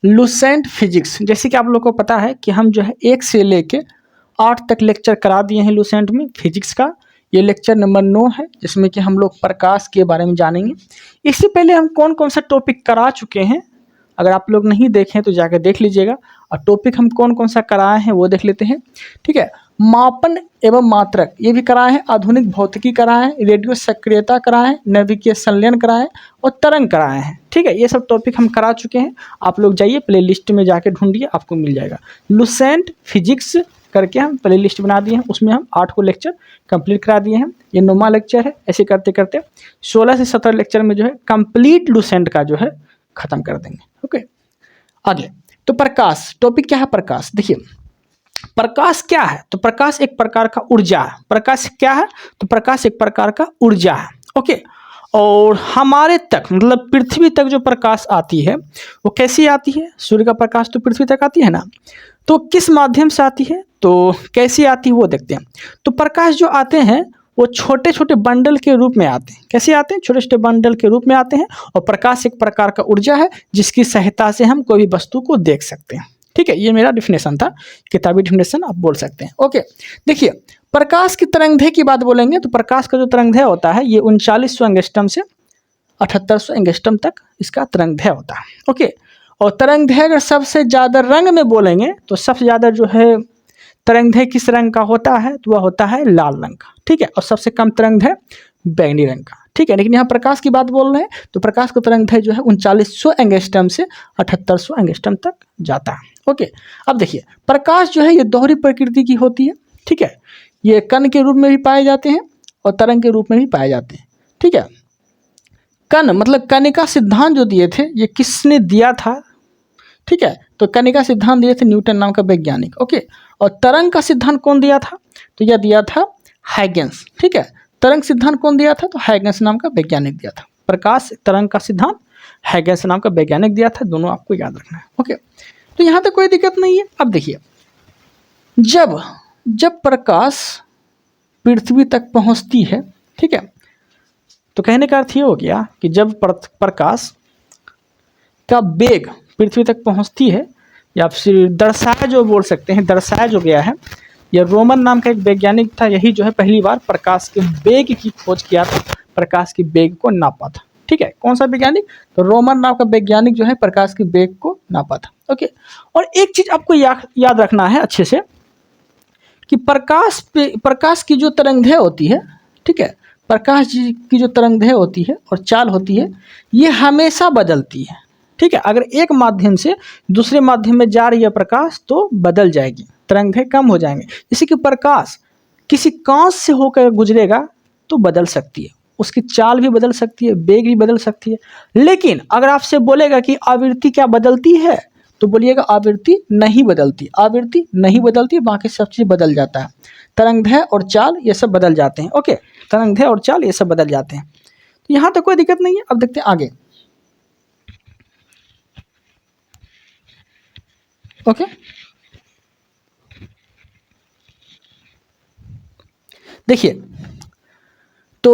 Lucent physics. जैसे कि आप लोगों को पता है कि हम जो है 1 से लेके 8 तक लेक्चर करा दिए हैं लुसेंट में फिजिक्स का। ये लेक्चर नंबर 9 है, जिसमें कि हम लोग प्रकाश के बारे में जानेंगे। इससे पहले हम कौन कौन सा टॉपिक करा चुके हैं, अगर आप लोग नहीं देखें तो जाकर देख लीजिएगा। और टॉपिक हम कौन कौन सा कराए हैं वो देख लेते हैं। ठीक है, मापन एवं मात्रक ये भी कराए हैं, आधुनिक भौतिकी कराए हैं, रेडियो सक्रियता कराए हैं, नाभिकीय संलयन कराए हैं और तरंग कराए हैं। ठीक है, ये सब टॉपिक हम करा चुके हैं। आप लोग जाइए प्ले लिस्ट में जाके ढूंढिए, आपको मिल जाएगा। लुसेंट फिजिक्स करके हम प्ले लिस्ट बना दिए हैं, उसमें हम 8 को लेक्चर कंप्लीट करा दिए हैं। ये 9वां लेक्चर है। ऐसे करते करते 16 से 17 लेक्चर में जो है कंप्लीट लुसेंट का जो है खत्म कर देंगे। ओके, आगे तो प्रकाश टॉपिक क्या है। प्रकाश देखिए, प्रकाश क्या है तो प्रकाश एक प्रकार का ऊर्जा है। प्रकाश क्या है तो प्रकाश एक प्रकार का ऊर्जा है। ओके, और हमारे तक मतलब पृथ्वी तक जो प्रकाश आती है वो कैसी आती है। सूर्य का प्रकाश तो पृथ्वी तक आती है ना, तो किस माध्यम से आती है, तो कैसी आती है वो देखते हैं। तो प्रकाश जो आते हैं वो छोटे छोटे बंडल के रूप में आते हैं। कैसे आते हैं, छोटे छोटे बंडल के रूप में आते हैं। और प्रकाश एक प्रकार का ऊर्जा है जिसकी सहायता से हम कोई भी वस्तु को देख सकते हैं। ठीक है, ये मेरा डिफिनेशन था, किताबी डिफिनेशन आप बोल सकते हैं। ओके, देखिए प्रकाश की तरंगदैर्घ्य की बात बोलेंगे तो प्रकाश का जो तरंगदैर्घ्य होता है ये 3900 एंगस्ट्रम से 7800 एंगस्ट्रम तक इसका तरंगदैर्घ्य होता है। ओके, और तरंगदैर्घ्य अगर सबसे ज़्यादा रंग में बोलेंगे तो सबसे ज़्यादा जो है तरंगदैर्घ्य किस रंग का होता है, तो वह होता है लाल रंग का। ठीक है, और सबसे कम तरंगदैर्घ्य बैंगनी रंग का। ठीक है, लेकिन यहाँ प्रकाश की बात बोल रहे हैं तो प्रकाश का तरंगदैर्घ्य जो है 3900 एंगस्ट्रम से 7800 एंगस्ट्रम तक जाता है। ओके, अब देखिए प्रकाश जो है ये दोहरी प्रकृति की होती है। ठीक है, ये कण के रूप में भी पाए जाते हैं और तरंग के रूप में भी पाए जाते हैं। ठीक है, कण मतलब कणिका सिद्धांत जो दिए थे ये किसने दिया था। ठीक है, तो कणिका सिद्धांत दिए थे न्यूटन नाम का वैज्ञानिक। ओके, और तरंग का सिद्धांत कौन दिया था, तो यह दिया था हाइगेंस। ठीक है, तरंग सिद्धांत कौन दिया था, तो हाइगेंस नाम का वैज्ञानिक दिया था। प्रकाश तरंग का सिद्धांत हाइगेंस नाम का वैज्ञानिक दिया था। दोनों आपको याद रखना है। ओके, तो यहाँ तक कोई दिक्कत नहीं है। अब देखिए जब जब प्रकाश पृथ्वी तक पहुँचती है, ठीक है, तो कहने का अर्थ ये हो गया कि जब प्रकाश का वेग पृथ्वी तक पहुँचती है, या फिर दर्शाया जो बोल सकते हैं, दर्शाया जो गया है, यह रोमन नाम का एक वैज्ञानिक था। यही जो है पहली बार प्रकाश के वेग की खोज किया था, प्रकाश के वेग को नापा था। ठीक है, कौन सा वैज्ञानिक, तो रोमन नाम का वैज्ञानिक जो है प्रकाश के वेग को नापा था। ओके, और एक चीज आपको याद रखना है अच्छे से कि प्रकाश की जो तरंगदैर्घ्य होती है, ठीक है, प्रकाश की जो तरंगदैर्घ्य होती है और चाल होती है ये हमेशा बदलती है। ठीक है, अगर एक माध्यम से दूसरे माध्यम में जा रही है प्रकाश तो बदल जाएगी, तरंगदैर्घ्य कम हो जाएंगे। जैसे कि प्रकाश किसी कांच से होकर गुजरेगा तो बदल सकती है, उसकी चाल भी बदल सकती है, वेग भी बदल सकती है। लेकिन अगर आपसे बोलेगा कि आवृत्ति क्या बदलती है, तो बोलिएगा आवृत्ति नहीं बदलती, आवृत्ति नहीं बदलती, बाकी सब चीज़ बदल जाता है। तरंगदैर्घ्य और चाल ये सब बदल जाते हैं। ओके, तरंगदैर्घ्य और चाल ये सब बदल जाते हैं। तो यहाँ तक कोई दिक्कत नहीं है। अब देखते हैं आगे। ओके, देखिए तो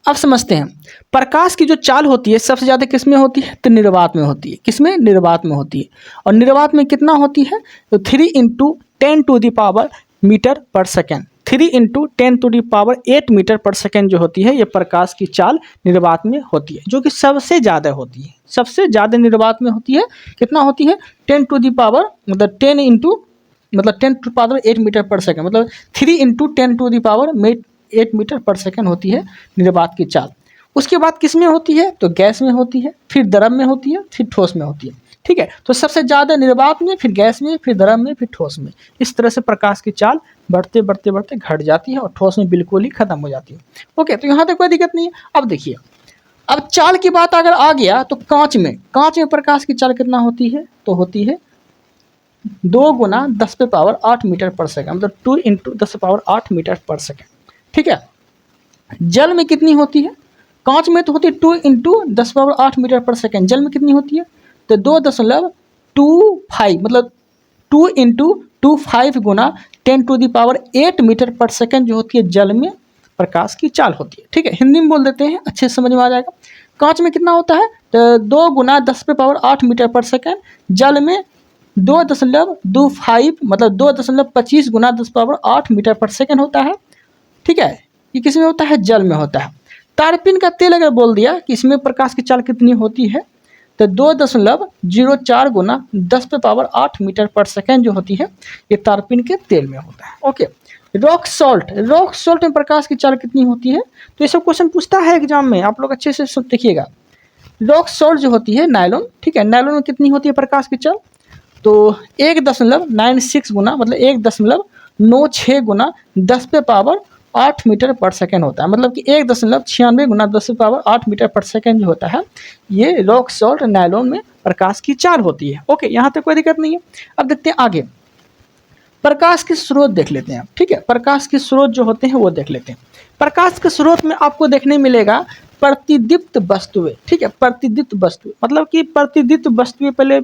अब समझते हैं प्रकाश की जो चाल होती है सबसे ज़्यादा किस में होती है, तो निर्वात में होती है। किसमें, निर्वात में होती है। और निर्वात में कितना होती है, तो 3 × 10⁻⁸ मीटर पर सेकेंड, 3 × 10⁸8 मीटर पर सेकेंड जो होती है ये प्रकाश की चाल निर्वात में होती है, जो कि सबसे ज़्यादा होती है। सबसे ज़्यादा निर्वात में होती है। कितना होती है, 10 टू दी पावर मतलब 10 × 8 मीटर पर सेकेंड, मतलब 3 × 10⁸8 मीटर पर सेकेंड होती है निर्वात की चाल। उसके बाद किस में होती है, तो गैस में होती है, फिर द्रव में होती है, फिर ठोस में होती है। ठीक है, तो सबसे ज़्यादा निर्वात में, फिर गैस में, फिर द्रव में, फिर ठोस में। इस तरह से प्रकाश की चाल बढ़ते बढ़ते बढ़ते घट जाती है और ठोस में बिल्कुल ही खत्म हो जाती है। ओके, तो यहाँ तक कोई दिक्कत नहीं है। अब देखिए, अब चाल की बात अगर आ गया तो कांच में प्रकाश की चाल कितना होती है, तो होती है 2 × 10⁸ मीटर पर सेकेंड, मतलब 2 × 10⁸ मीटर पर सेकेंड। ठीक है, जल में कितनी होती है, कांच में तो होती है 2 × 10⁸ मीटर पर सेकेंड, जल में कितनी होती है, तो 2.25 मतलब 2 × 25 × 10⁸8 मीटर पर सेकेंड जो होती है जल में प्रकाश की चाल होती है। ठीक है, हिंदी में बोल देते हैं, अच्छे से समझ में आ जाएगा। कांच में कितना होता है, तो 2 गुना 10⁸ मीटर पर सेकेंड, जल में 2.25 मतलब 2.25 गुना 10⁸ मीटर पर सेकेंड होता है। ठीक है, ये किस में होता है? जल में होता है। तारपीन का तेल अगर बोल दिया कि इसमें प्रकाश की चाल कितनी होती है, तो 2.04 गुना 10⁸ मीटर पर सेकेंड जो होती है, ये तारपीन के तेल में होता है। ओके, रॉक सॉल्ट में प्रकाश की चाल कितनी होती है? तो ये सब क्वेश्चन पूछता है एग्जाम में, आप लोग अच्छे से सब देखिएगा। रॉक सॉल्ट जो होती है नायलॉन, ठीक है, नायलॉन में कितनी होती है प्रकाश की चाल? तो 1.96 गुना मतलब 1.96 गुना 10⁸ मीटर पर सेकेंड होता है। मतलब कि 1.96 गुना 10⁸ मीटर पर सेकेंड जो होता है, ये रॉक सॉल्ट नायलॉन में प्रकाश की चाल होती है। ओके, यहाँ तक कोई दिक्कत नहीं है। अब देखते हैं आगे, प्रकाश के स्रोत देख लेते हैं। ठीक है, प्रकाश के स्रोत जो होते हैं वो देख लेते हैं। प्रकाश के स्रोत में आपको देखने मिलेगा प्रतिदीप्त वस्तुएं। ठीक है, प्रतिदीप्त वस्तुएं मतलब कि प्रतिदीप्त वस्तुएं, पहले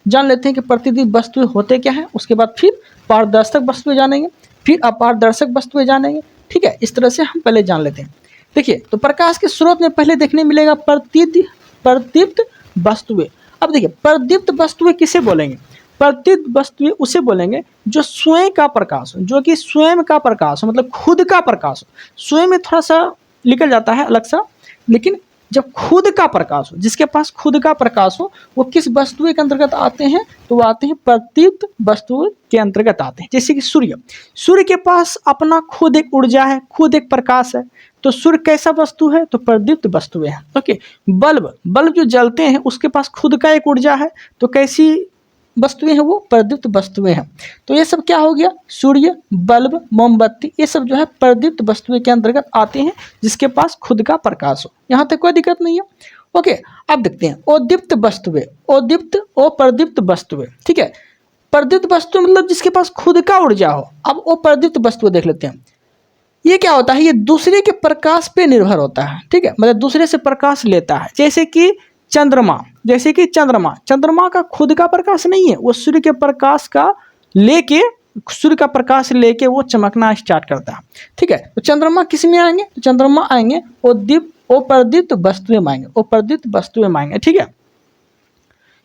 जान लेते हैं कि प्रतिदीप्त वस्तुएं होते क्या है, उसके बाद फिर पारदर्शक वस्तुएं जानेंगे, फिर अपारदर्शक वस्तुएं जानेंगे। ठीक है, इस तरह से हम पहले जान लेते हैं। देखिए, तो प्रकाश के स्रोत में पहले देखने मिलेगा प्रतिदीप्त वस्तुएं। अब देखिए, प्रतिदीप्त वस्तुएं किसे बोलेंगे? प्रतिदीप्त वस्तुएं उसे बोलेंगे जो स्वयं का प्रकाश हो, जो कि स्वयं का प्रकाश हो, मतलब खुद का प्रकाश हो। स्वयं में थोड़ा सा निकल जाता है अलग सा, लेकिन जब खुद का प्रकाश हो, जिसके पास खुद का प्रकाश हो, वो किस वस्तुएं के अंतर्गत आते हैं? तो वो आते हैं प्रतिदीप्त वस्तुएं के अंतर्गत आते हैं। जैसे कि सूर्य के पास अपना खुद एक ऊर्जा है, खुद एक प्रकाश है, तो सूर्य कैसा वस्तु है? तो प्रतिदीप्त वस्तुएं है। ओके, बल्ब जो जलते हैं उसके पास खुद का एक ऊर्जा है, तो कैसी वस्तुएं हैं? वो प्रतिदीप्त वस्तुएं हैं। तो ये सब क्या हो गया? सूर्य, बल्ब, मोमबत्ती, ये सब जो है प्रतिदीप्त वस्तुएं के अंतर्गत आते हैं, जिसके पास खुद का प्रकाश हो। यहाँ तक कोई दिक्कत नहीं है। ओके, अब देखते हैं अदीप्त वस्तुएं। अप्रदीप्त वस्तुएं। ठीक है, प्रदीप्त वस्तु मतलब जिसके पास खुद का ऊर्जा हो। अब अप्रदीप्त वस्तुएं देख लेते हैं। ये क्या होता है? ये दूसरे के प्रकाश पे निर्भर होता है। ठीक है, मतलब दूसरे से प्रकाश लेता है। जैसे कि चंद्रमा का खुद का प्रकाश नहीं है, वो सूर्य के प्रकाश लेके वो चमकना स्टार्ट करता है। ठीक है, तो चंद्रमा किस में आएंगे? तो चंद्रमा आएंगे अप्रदीप्त वस्तुएं में आएंगे, अप्रदीप्त वस्तुएं में आएंगे। ठीक है,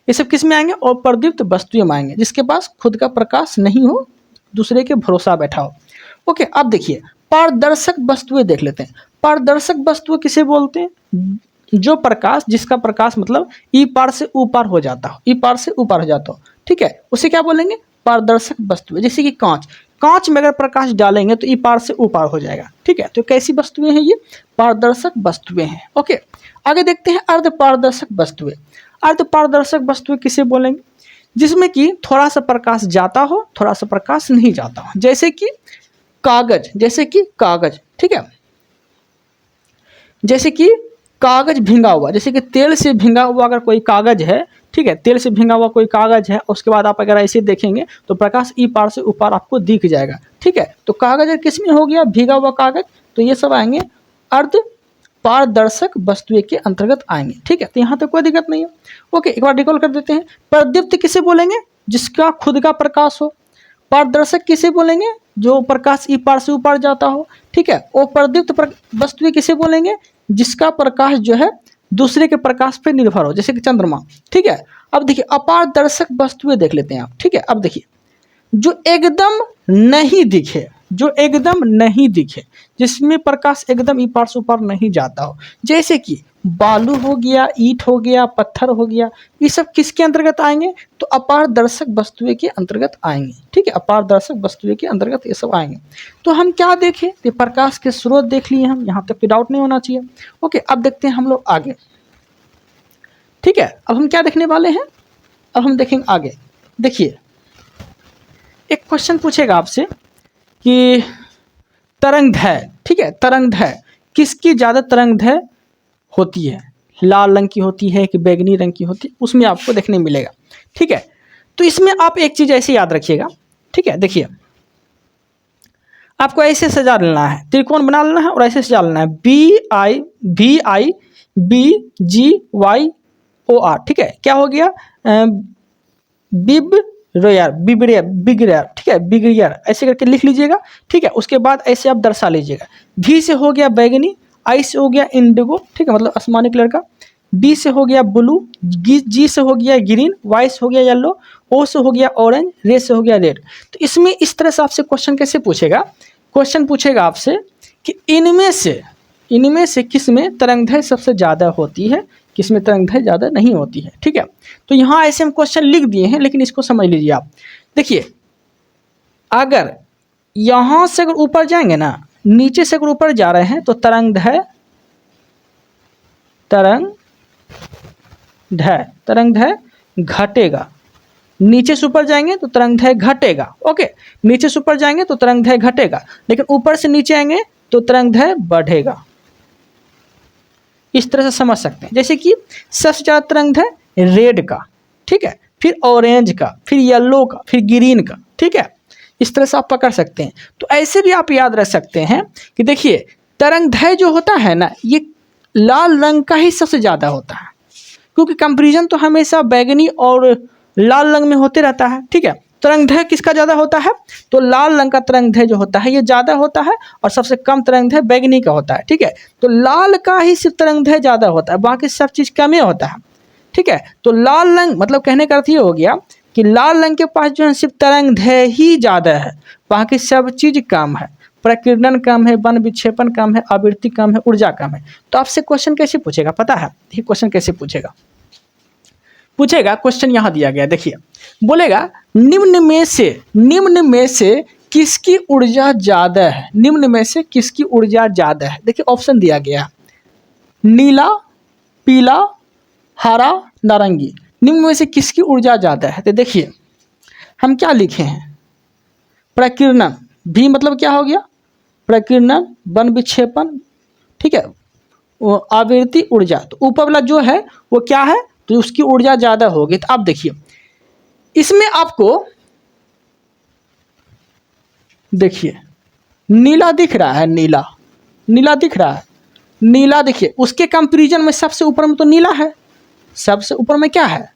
ये सब किस में आएंगे? अप्रदीप्त वस्तुएं में आएंगे, जिसके पास खुद का प्रकाश नहीं हो, दूसरे के भरोसा बैठा हो। ओके, अब देखिए पारदर्शक वस्तुएं देख लेते हैं। पारदर्शक वस्तुएं किसे बोलते हैं? जो प्रकाश, जिसका प्रकाश मतलब ई पार से ऊपर हो जाता हो, ई पार से ऊपर हो जाता हो। ठीक है, उसे क्या बोलेंगे? पारदर्शक वस्तुएं। जैसे कि कांच में अगर प्रकाश डालेंगे तो ई पार से ऊपर हो जाएगा। ठीक है, तो कैसी वस्तुएं हैं ये? पारदर्शक वस्तुएं हैं। ओके, आगे देखते हैं अर्धपारदर्शक वस्तुएं। अर्धपारदर्शक वस्तुएं किसे बोलेंगे? जिसमें कि थोड़ा सा प्रकाश जाता हो, थोड़ा सा प्रकाश नहीं जाता हो। जैसे कि कागज। ठीक है, जैसे कि कागज भींगा हुआ, जैसे कि तेल से भींगा हुआ अगर कोई कागज है, ठीक है, तेल से भींगा हुआ कोई कागज है, उसके बाद आप अगर ऐसे देखेंगे तो प्रकाश ई पार से ऊपर आपको दिख जाएगा। ठीक है, तो कागज किस में हो गया? भीगा हुआ कागज। तो ये सब आएंगे अर्ध पारदर्शक वस्तुएं के अंतर्गत आएंगे। ठीक है, तो यहाँ तक कोई दिक्कत नहीं है। ओके, एक बार रिकॉल कर देते हैं। प्रदीप्त किसे बोलेंगे? जिसका खुद का प्रकाश हो। पारदर्शक किसे बोलेंगे? जो प्रकाश ई पार से ऊपर जाता हो। ठीक है, और प्रदीप्त वस्तुएं किसे बोलेंगे? जिसका प्रकाश जो है दूसरे के प्रकाश पे निर्भर हो, जैसे कि चंद्रमा। ठीक है, अब देखिए अपारदर्शक वस्तुएं देख लेते हैं आप। ठीक है, अब देखिए जो एकदम नहीं दिखे, जिसमें प्रकाश एकदम ई पार से ऊपर नहीं जाता हो, जैसे कि बालू हो गया, ईंट हो गया, पत्थर हो गया, ये सब किसके अंतर्गत आएंगे? तो अपारदर्शक वस्तुएं के अंतर्गत आएंगे। ठीक है, अपारदर्शक वस्तुएं के अंतर्गत ये सब आएंगे। तो हम क्या देखें? तो प्रकाश के स्रोत देख लिए हम, यहाँ तक कोई डाउट नहीं होना चाहिए। ओके, अब देखते हैं हम लोग आगे। ठीक है, अब हम क्या देखने वाले हैं? अब हम देखेंगे आगे। देखिए, एक क्वेश्चन पूछेगा आपसे कि तरंगदैर्घ्य, ठीक है, तरंगदैर्घ्य किसकी ज़्यादा तरंगदैर्घ्य होती है? लाल रंग की होती है कि बैगनी रंग की होती है? उसमें आपको देखने मिलेगा। ठीक है, तो इसमें आप एक चीज़ ऐसे याद रखिएगा। ठीक है, देखिए आपको ऐसे सजा लेना है, त्रिकोण बना लेना है और ऐसे सजा लेना है BIBGYOR। ठीक है, क्या हो गया? बिगड़ियर। ठीक है, बिगड़ियर ऐसे करके लिख लीजिएगा। ठीक है, उसके बाद ऐसे आप दर्शा लीजिएगा। V से हो गया बैगनी, I से हो गया इंडिगो। ठीक है, मतलब आसमानी कलर का। B से हो गया ब्लू, G से हो गया ग्रीन, Y से हो गया येलो, O से हो गया ऑरेंज, रे से हो गया रेड। तो इसमें इस तरह से आपसे क्वेश्चन कैसे पूछेगा, क्वेश्चन पूछेगा आपसे कि इनमें से किस में तरंगदैर्घ्य सबसे ज़्यादा होती है, किस में तरंगदैर्घ्य ज़्यादा नहीं होती है। ठीक है, तो यहाँ ऐसे हम क्वेश्चन लिख दिए हैं, लेकिन इसको समझ लीजिए आप। देखिए, अगर यहाँ से अगर ऊपर जाएंगे ना, नीचे से अगर ऊपर जा रहे हैं तो तरंगदैर्घ्य घटेगा। नीचे से ऊपर जाएंगे तो तरंगदैर्घ्य घटेगा। ओके, नीचे से ऊपर जाएंगे तो तरंगदैर्घ्य घटेगा, लेकिन ऊपर से नीचे आएंगे तो तरंगदैर्घ्य बढ़ेगा। इस तरह से समझ सकते हैं। जैसे कि सबसे ज़्यादा तरंगदैर्घ्य रेड का, ठीक है, फिर ऑरेंज का, फिर येलो का, फिर ग्रीन का। ठीक है, इस तरह से आप पकड़ सकते हैं। तो ऐसे भी आप याद रख सकते हैं कि देखिए, तरंगदैर्घ्य जो होता है ना, ये लाल रंग का ही सबसे ज़्यादा होता है, क्योंकि कंपैरिजन तो हमेशा बैगनी और लाल रंग में होते रहता है। ठीक है, तरंगदैर्घ्य किसका ज़्यादा होता है, तो लाल रंग का तरंगदैर्घ्य जो होता है ये ज़्यादा होता है, और सबसे कम तरंगदैर्घ्य बैगनी का होता है। ठीक है, तो लाल का ही सिर्फ तरंगदैर्घ्य ज़्यादा होता है, बाकी सब चीज़ कम ही होता है। ठीक है, तो लाल रंग मतलब कहने का अर्थ ये हो गया कि लाल रंग के पास जो है सिर्फ तरंगदैर्घ्य ही ज़्यादा है, बाकी सब चीज़ कम है। प्रकीर्णन कम है, वन विक्षेपण कम है, आवृत्ति कम है, ऊर्जा कम है। तो आपसे क्वेश्चन कैसे पूछेगा पता है, ये क्वेश्चन कैसे पूछेगा, क्वेश्चन यहाँ दिया गया। देखिए, बोलेगा निम्न में से किसकी ऊर्जा ज़्यादा है, निम्न में से किसकी ऊर्जा ज़्यादा है। देखिए, ऑप्शन दिया गया नीला, पीला, हरा, नारंगी। निम्न में से किसकी ऊर्जा ज़्यादा है। तो देखिए, हम क्या लिखे हैं, प्रकीर्णन, भी मतलब क्या हो गया, प्रकीर्णन, वन विक्षेपण, ठीक है, वो आवृत्ति, ऊर्जा। तो ऊपर वाला जो है वो क्या है, तो उसकी ऊर्जा ज़्यादा होगी। तो आप देखिए, इसमें आपको देखिए नीला दिख रहा है, नीला दिख रहा है, नीला देखिए उसके कंपैरिजन में सबसे ऊपर में तो नीला है, सबसे ऊपर में क्या है,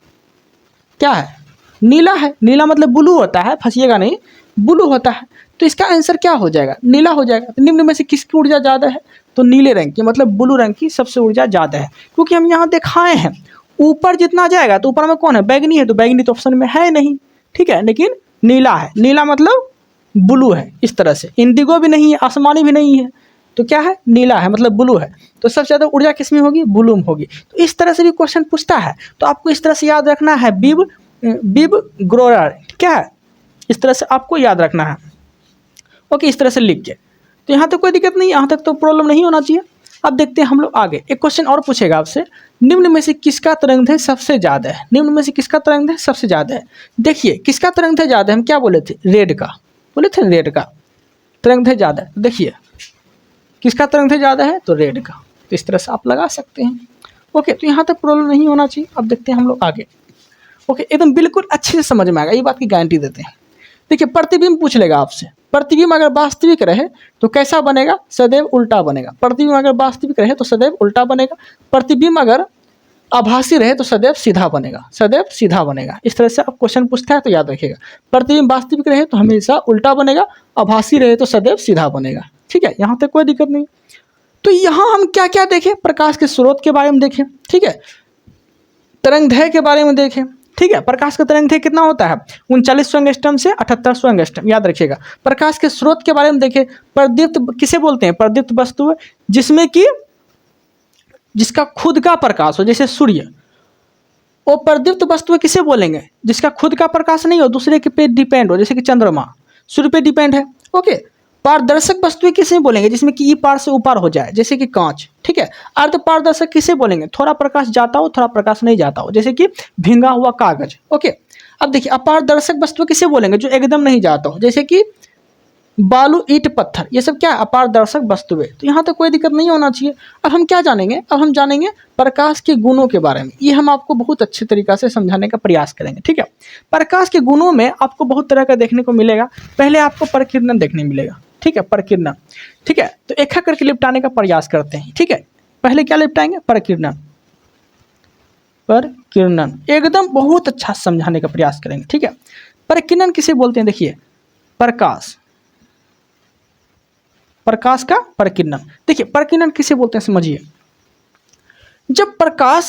नीला है। नीला मतलब ब्लू होता है, फंसिएगा नहीं, ब्लू होता है। तो इसका आंसर क्या हो जाएगा, नीला हो जाएगा। तो निम्न में से किसकी ऊर्जा ज़्यादा है, तो नीले रंग की, मतलब ब्लू रंग की सबसे ऊर्जा ज़्यादा है। क्योंकि हम यहाँ दिखाए हैं ऊपर जितना जाएगा तो ऊपर में कौन है, बैगनी है, तो बैगनी तो ऑप्शन में है नहीं। ठीक है, लेकिन नीला है, नीला मतलब ब्लू है। इस तरह से इंडिगो भी नहीं है, आसमानी भी नहीं है, तो क्या है, नीला है, मतलब ब्लू है। तो सबसे ज़्यादा ऊर्जा किस में होगी, ब्लू में होगी। तो इस तरह से भी क्वेश्चन पूछता है, तो आपको इस तरह से याद रखना है, बिब ग्रोअर, क्या है, इस तरह से आपको याद रखना है। ओके, इस तरह से लिख के, तो यहाँ तक कोई दिक्कत नहीं, यहाँ तक तो प्रॉब्लम नहीं होना चाहिए। अब देखते हैं हम लोग आगे, एक क्वेश्चन और पूछेगा आपसे, निम्न में से किसका तरंगदैर्घ्य सबसे ज़्यादा है, निम्न में से किसका तरंगदैर्घ्य सबसे ज़्यादा है। देखिए, किसका तरंगदैर्घ्य ज़्यादा है, हम क्या बोले थे, रेड का बोले थे, रेड का तरंगदैर्घ्य ज़्यादा है। देखिए, किसका तरंगदैर्घ्य ज़्यादा है, तो रेड का। तो इस तरह से आप लगा सकते हैं। ओके, तो यहाँ तक प्रॉब्लम नहीं होना चाहिए। अब देखते हैं हम लोग आगे। ओके, एकदम बिल्कुल अच्छे से समझ में आएगा, ये बात की गारंटी देते हैं। देखिए, प्रतिबिंब पूछ लेगा आपसे, प्रतिबिंब अगर वास्तविक रहे तो कैसा बनेगा, सदैव उल्टा बनेगा। प्रतिबिंब अगर वास्तविक रहे तो सदैव उल्टा बनेगा। प्रतिबिंब अगर आभासी रहे तो सदैव सीधा बनेगा, सदैव सीधा बनेगा। इस तरह से अब क्वेश्चन पूछता है तो याद रखिएगा, प्रतिबिंब वास्तविक रहे तो हमेशा उल्टा बनेगा, आभासी रहे तो सदैव सीधा बनेगा। ठीक है, यहाँ तक कोई दिक्कत नहीं। तो यहाँ हम क्या क्या देखें, प्रकाश के स्रोत के बारे में देखें, ठीक है, तरंगदैर्घ्य के बारे में देखें। ठीक है, प्रकाश का तरंगदैर्घ्य कितना होता है, 3900 एंगस्ट्रॉम से 7800 एंगस्ट्रॉम, याद रखिएगा। प्रकाश के स्रोत के बारे में देखें, प्रदीप्त किसे बोलते हैं, प्रदीप्त वस्तु जिसमें कि जिसका खुद का प्रकाश हो, जैसे सूर्य। वो प्रदीप्त वस्तु किसे बोलेंगे, जिसका खुद का प्रकाश नहीं हो, दूसरे के पे डिपेंड हो, जैसे कि चंद्रमा सूर्य पे डिपेंड है। ओके, पारदर्शक वस्तुएं किसे बोलेंगे, जिसमें कि ई पार से ऊपर हो जाए, जैसे कि कांच। ठीक है, अर्ध पारदर्शक किसे बोलेंगे, थोड़ा प्रकाश जाता हो थोड़ा प्रकाश नहीं जाता हो, जैसे कि भींगा हुआ कागज। ओके, अब देखिए, अपारदर्शक वस्तु किसे बोलेंगे, जो एकदम नहीं जाता हो, जैसे कि बालू, ईंट, पत्थर, ये सब क्या है, अपारदर्शक वस्तुएं। तो यहाँ तक कोई दिक्कत नहीं होना चाहिए। अब हम क्या जानेंगे, अब हम जानेंगे प्रकाश के गुणों के बारे में। ये हम आपको बहुत अच्छे तरीक़ा से समझाने का प्रयास करेंगे। ठीक है, प्रकाश के गुणों में आपको बहुत तरह का देखने को मिलेगा। पहले आपको प्रकीर्णन देखने मिलेगा। ठीक है, प्रकीर्णन। ठीक है, तो एक एक करके निपटाने का प्रयास करते हैं। ठीक है, पहले क्या निपटाएंगे, प्रकीर्णन। प्रकीर्णन एकदम बहुत अच्छा समझाने का प्रयास करेंगे। ठीक है, प्रकीर्णन किसे बोलते हैं, देखिए, प्रकाश का प्रकीर्णन। देखिए, प्रकीर्णन किसे बोलते हैं, समझिए। जब प्रकाश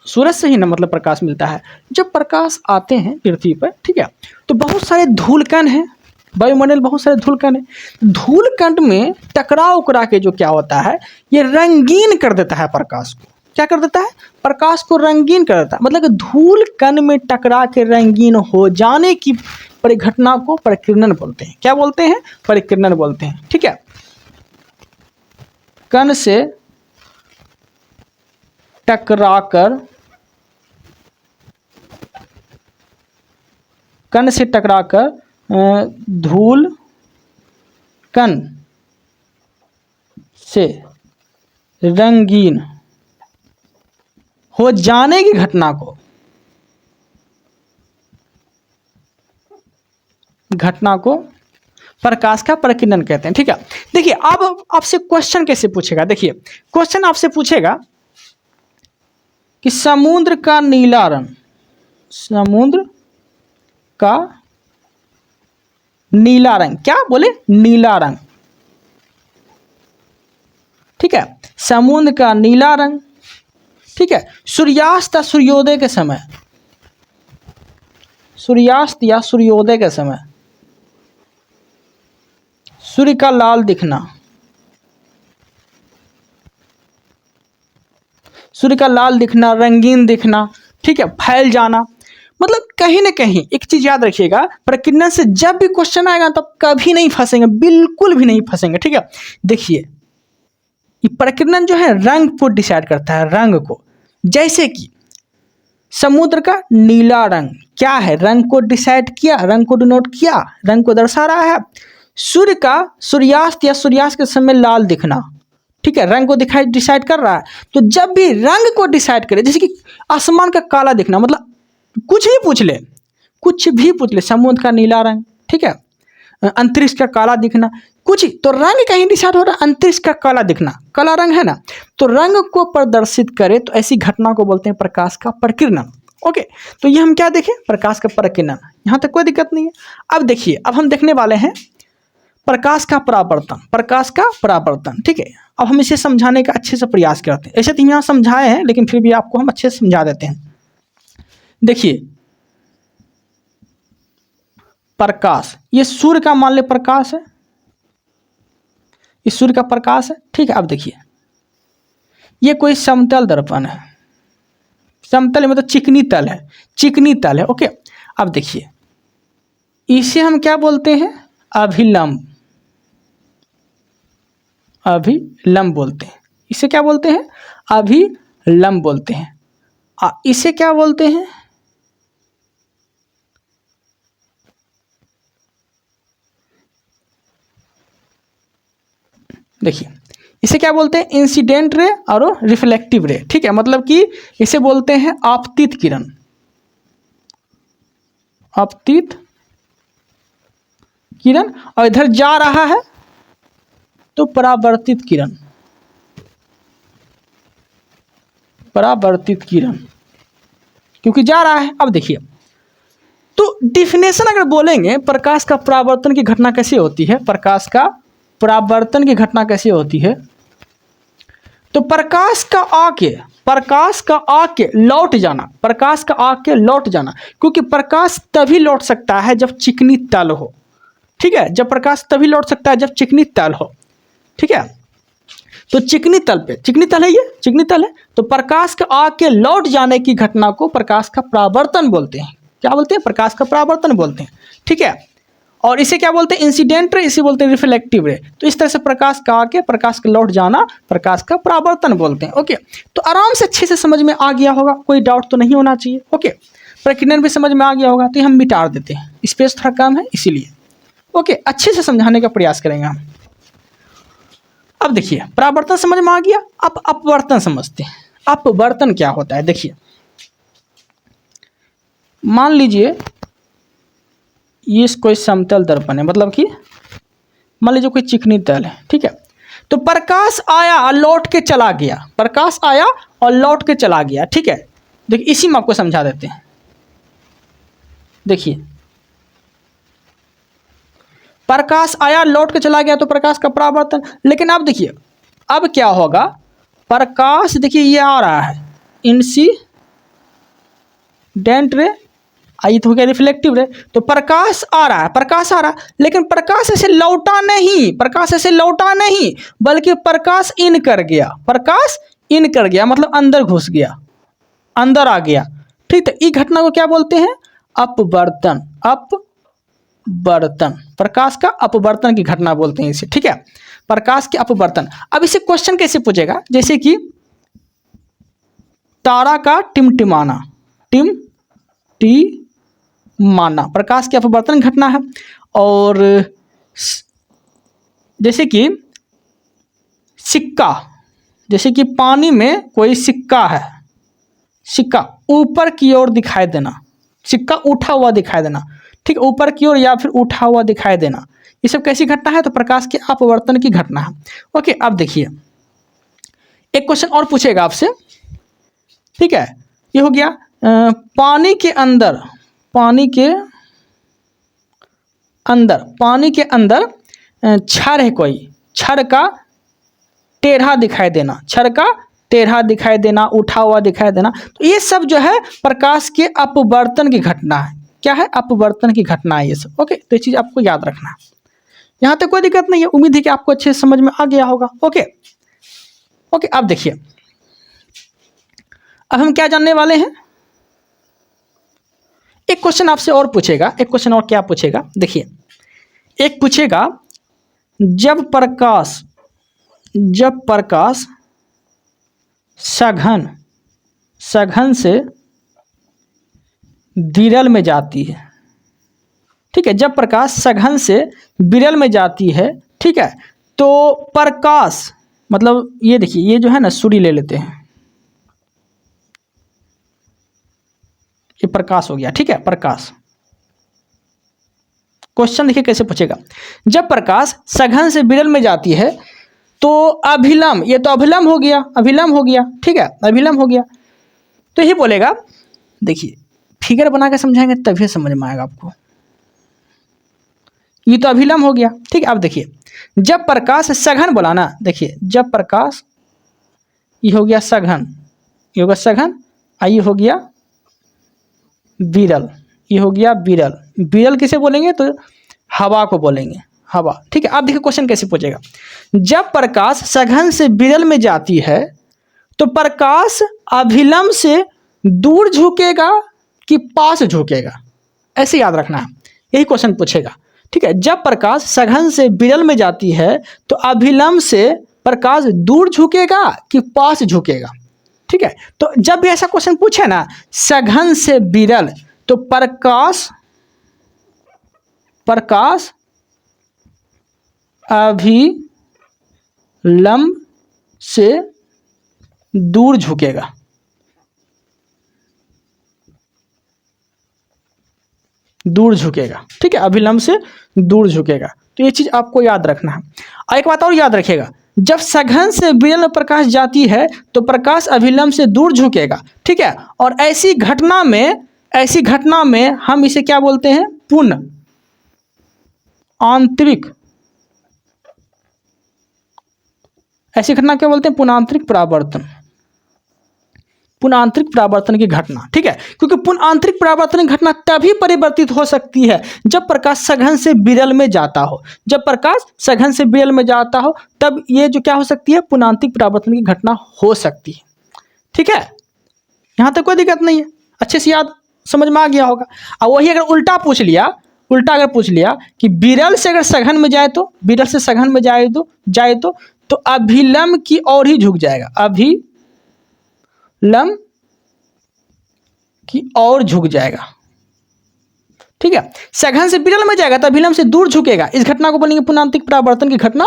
सूरज से ही ना मतलब प्रकाश मिलता है। जब प्रकाश आते हैं पृथ्वी पर, ठीक है, तो बहुत सारे धूलकण हैं, वायुमंडल बहुत सारे धूलकण हैं। धूलकण में टकरा उकरा के जो क्या होता है, ये रंगीन कर देता है प्रकाश को। क्या कर देता है? प्रकाश को रंगीन कर देता है। मतलब धूल कण में टकरा के रंगीन हो जाने की परिघटना को परिकिरणन बोलते हैं। क्या बोलते हैं? परिकिरणन बोलते हैं। ठीक है, कण से टकराकर धूल कण से रंगीन हो जाने की घटना को प्रकाश का परिकिरणन कहते हैं। ठीक है, देखिए अब आपसे क्वेश्चन कैसे पूछेगा। देखिए क्वेश्चन आपसे पूछेगा कि समुद्र का नीला रंग, समुद्र का नीला रंग, क्या बोले? नीला रंग। ठीक है, समुद्र का नीला रंग, ठीक है, सूर्यास्त या सूर्योदय के समय, सूर्यास्त या सूर्योदय के समय सूर्य का लाल दिखना, सूर्य का लाल दिखना, रंगीन दिखना, ठीक है, फैल जाना। मतलब कहीं ना कहीं एक चीज याद रखिएगा, प्रकिरणन से जब भी क्वेश्चन आएगा तब कभी नहीं फंसेंगे, बिल्कुल भी नहीं फंसेंगे। ठीक है, देखिए ये प्रकिरणन जो है रंग को डिसाइड करता है, रंग को। जैसे कि समुद्र का नीला रंग क्या है? रंग को डिसाइड किया, रंग को डिनोट किया, रंग को दर्शा रहा है। सूर्य का सूर्यास्त या सूर्यास्त के समय लाल दिखना, ठीक है, रंग को दिखाई डिसाइड कर रहा है। तो जब भी रंग को डिसाइड करे, जैसे कि आसमान का काला दिखना, मतलब कुछ भी पूछ ले, कुछ भी पूछ ले, समुद्र का नीला रंग, ठीक है, अंतरिक्ष का काला दिखना, कुछ तो रंग कहीं डिसाइड हो रहा है, अंतरिक्ष का काला दिखना, काला रंग है ना, तो रंग को प्रदर्शित करे तो ऐसी घटना को बोलते हैं प्रकाश का परिकिरणन। ओके, तो ये हम क्या देखें? प्रकाश का परिकिरणन। यहाँ तक कोई दिक्कत नहीं है। अब देखिए, अब हम देखने वाले हैं प्रकाश का परावर्तन, प्रकाश का परावर्तन। ठीक है, अब हम इसे समझाने का अच्छे से प्रयास करते हैं। ऐसे तो यहाँ समझाए हैं, लेकिन फिर भी आपको हम अच्छे से समझा देते हैं। देखिए प्रकाश, ये सूर्य का मान ले प्रकाश है, इस सूर्य का प्रकाश है। ठीक है, अब देखिए ये कोई समतल दर्पण है, समतल मतलब चिकनी तल है, चिकनी तल है। ओके, अब देखिए इसे हम क्या बोलते हैं? अभिलंब, अभिलंब बोलते हैं। इसे क्या बोलते हैं? अभिलंब बोलते हैं। इसे क्या बोलते हैं? देखिए इसे क्या बोलते हैं? इंसिडेंट रे और रिफ्लेक्टिव रे। ठीक है, मतलब कि इसे बोलते हैं आपतित किरण, आपतित किरण। और इधर जा रहा है तो परावर्तित किरण, परावर्तित किरण, क्योंकि जा रहा है। अब देखिए तो डिफिनेशन अगर बोलेंगे प्रकाश का परावर्तन की घटना कैसे होती है, प्रकाश का परावर्तन की घटना कैसे होती है, तो प्रकाश का आके लौट जाना, प्रकाश का आके लौट जाना। क्योंकि प्रकाश तभी लौट सकता है जब चिकनी तल हो। ठीक है, जब प्रकाश तभी लौट सकता है जब चिकनी तल हो। ठीक है, तो चिकनी तल पे, चिकनी तल है, ये चिकनी तल है, तो प्रकाश का आके लौट जाने की घटना को प्रकाश का परावर्तन बोलते हैं। क्या बोलते हैं? प्रकाश का परावर्तन बोलते हैं। ठीक है, और इसे क्या बोलते हैं? इंसिडेंट रे, इसे बोलते हैं रिफ्लेक्टिव रे। तो इस तरह से प्रकाश का आके प्रकाश का लौट जाना प्रकाश का परावर्तन बोलते हैं। ओके, तो आराम से अच्छे से समझ में आ गया होगा, कोई डाउट तो नहीं होना चाहिए। ओके, प्रकिरणन भी समझ में आ गया होगा, तो हम मिटा देते हैं, स्पेस थोड़ा कम है इसीलिए। ओके, अच्छे से समझाने का प्रयास करेंगे हम। अब देखिए परावर्तन समझ में आ गया, अब अपवर्तन समझते हैं। अपवर्तन क्या होता है? देखिए मान लीजिए ये कोई समतल दर्पण है, मतलब कि मान लीजिए कोई चिकनी तल है। ठीक है, तो प्रकाश आया और लौट के चला गया, प्रकाश आया और लौट के चला गया। ठीक है, देखिए इसी में आपको समझा देते हैं। देखिए प्रकाश आया लौट के चला गया तो प्रकाश का परावर्तन। लेकिन अब देखिए अब क्या होगा, प्रकाश देखिए ये आ रहा है इंसिडेंट रे, आई तो हो गया रिफ्लेक्टिव रे। तो प्रकाश आ रहा है, प्रकाश आ रहा है, लेकिन प्रकाश ऐसे लौटा नहीं, प्रकाश ऐसे लौटा नहीं, बल्कि प्रकाश इन कर गया, प्रकाश इन कर गया मतलब अंदर घुस गया, अंदर आ गया। ठीक है, इस घटना को क्या बोलते हैं? अपवर्तन, अपवर्तन, प्रकाश का अपवर्तन की घटना बोलते हैं इसे। ठीक है, प्रकाश के अपवर्तन। अब इसे क्वेश्चन कैसे पूछेगा? जैसे कि तारा का टिमटिमाना, टिमटिमाना प्रकाश के अपवर्तन घटना है। और जैसे कि सिक्का, जैसे कि पानी में कोई सिक्का है, सिक्का ऊपर की ओर दिखाई देना, सिक्का उठा हुआ दिखाई देना, ठीक है, ऊपर की ओर या फिर उठा हुआ दिखाई देना, ये सब कैसी घटना है? तो प्रकाश के अपवर्तन की घटना है। ओके, अब देखिए एक क्वेश्चन और पूछेगा आपसे। ठीक है, ये हो गया पानी के अंदर, पानी के अंदर, पानी के अंदर क्षार है कोई, क्षार का टेढ़ा दिखाई देना, क्षार का टेढ़ा दिखाई देना, उठा हुआ दिखाई देना, तो ये सब जो है प्रकाश के अपवर्तन की घटना है। क्या है? अपवर्तन की घटना है ये सब। ओके, तो ये चीज़ आपको याद रखना है। यहाँ तक कोई दिक्कत नहीं है, उम्मीद है कि आपको अच्छे से समझ में आ गया होगा। ओके ओके, अब देखिए अब हम क्या जानने वाले हैं? एक क्वेश्चन आपसे और पूछेगा, एक क्वेश्चन और क्या पूछेगा? देखिए, एक पूछेगा जब प्रकाश सघन से विरल में जाती है। ठीक है, जब प्रकाश सघन से विरल में जाती है, ठीक है, तो प्रकाश मतलब ये देखिए, ये जो है ना सूर्य ले लेते हैं, ये प्रकाश हो गया। ठीक है, प्रकाश। क्वेश्चन देखिए कैसे पूछेगा। जब प्रकाश सघन से विरल में जाती है तो अभिलंब, ये तो अभिलंब हो गया, अभिलंब हो गया। ठीक है, अभिलंब हो गया, तो ये बोलेगा, देखिए फिगर बना के समझाएंगे तभी समझ में आएगा आपको। ये तो अभिलंब हो गया। ठीक है, अब देखिए जब प्रकाश सघन बोला ना, देखिए जब प्रकाश, ये हो गया सघन, ये होगा सघन, ये हो गया विरल, ये हो गया विरल। विरल किसे बोलेंगे? तो हवा को बोलेंगे, हवा। ठीक है, अब देखिए क्वेश्चन कैसे पूछेगा। जब प्रकाश सघन से विरल में जाती है तो प्रकाश अभिलंब से दूर झुकेगा कि पास झुकेगा? ऐसे याद रखना है, यही क्वेश्चन पूछेगा। ठीक है, जब प्रकाश सघन से विरल में जाती है तो अभिलंब से प्रकाश दूर झुकेगा कि पास झुकेगा? ठीक है, तो जब भी ऐसा क्वेश्चन पूछे ना सघन से विरल, तो प्रकाश अभिलंब से दूर झुकेगा। दूर झुकेगा। ठीक है, अभिलंब से दूर झुकेगा, तो ये चीज आपको याद रखना है। और एक बात और याद रखिएगा, जब सघन से विरल में प्रकाश जाती है तो प्रकाश अभिलंब से दूर झुकेगा। ठीक है, और ऐसी घटना में हम इसे क्या बोलते हैं? पुनः आंतरिक, ऐसी घटना क्या बोलते हैं? पुनःआंतरिक परावर्तन, पुनःआंतरिक परावर्तन की घटना। ठीक है, क्योंकि पुनःआंतरिक परावर्तन की घटना तभी परिवर्तित हो सकती है जब प्रकाश सघन से विरल में जाता हो। जब प्रकाश सघन से विरल में जाता हो तब ये जो क्या हो सकती है? पुनःआंतरिक परावर्तन की घटना हो सकती है। ठीक है, यहाँ तक कोई दिक्कत नहीं है, अच्छे से याद समझ में आ गया होगा। और वही अगर उल्टा पूछ लिया, उल्टा अगर पूछ लिया कि विरल से अगर सघन में जाए तो, विरल से सघन में जाए तो अभिलंब की ओर ही झुक जाएगा, अभिलंब की ओर झुक जाएगा। ठीक है, सघन से विरल में जाएगा तो अभिलंब से दूर झुकेगा। इस घटना को बोलेंगे पुनःआंतरिक परावर्तन की घटना।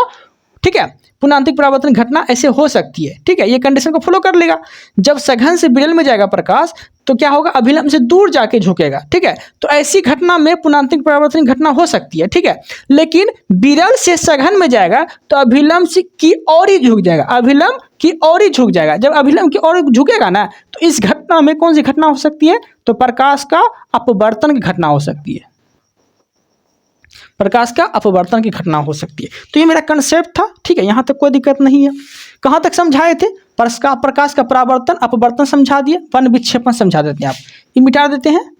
ठीक है, पुनःआंतरिक परावर्तन घटना ऐसे हो सकती है। ठीक है, ये कंडीशन को फॉलो कर लेगा। जब सघन से विरल में जाएगा प्रकाश तो क्या होगा? अभिलंब से दूर जाके झुकेगा। ठीक है, तो ऐसी घटना में पुनःआंतरिक परावर्तन घटना हो सकती है। ठीक है, लेकिन विरल से सघन में जाएगा तो अभिलंब की ओर ही झुक जाएगा, अभिलंब की ओर ही झुक जाएगा। जब अभिलंब की ओर झुकेगा ना तो इस घटना में कौन सी घटना हो सकती है? तो प्रकाश का अपवर्तन की घटना हो सकती है। प्रकाश का अपवर्तन की घटना हो सकती है। तो ये मेरा कंसेप्ट था, ठीक है, यहाँ तक कोई दिक्कत नहीं है। कहाँ तक समझाए थे? प्रकाश का परावर्तन अपवर्तन समझा दिए, वन विक्षेपण समझा देते हैं। आप ये मिटा देते हैं।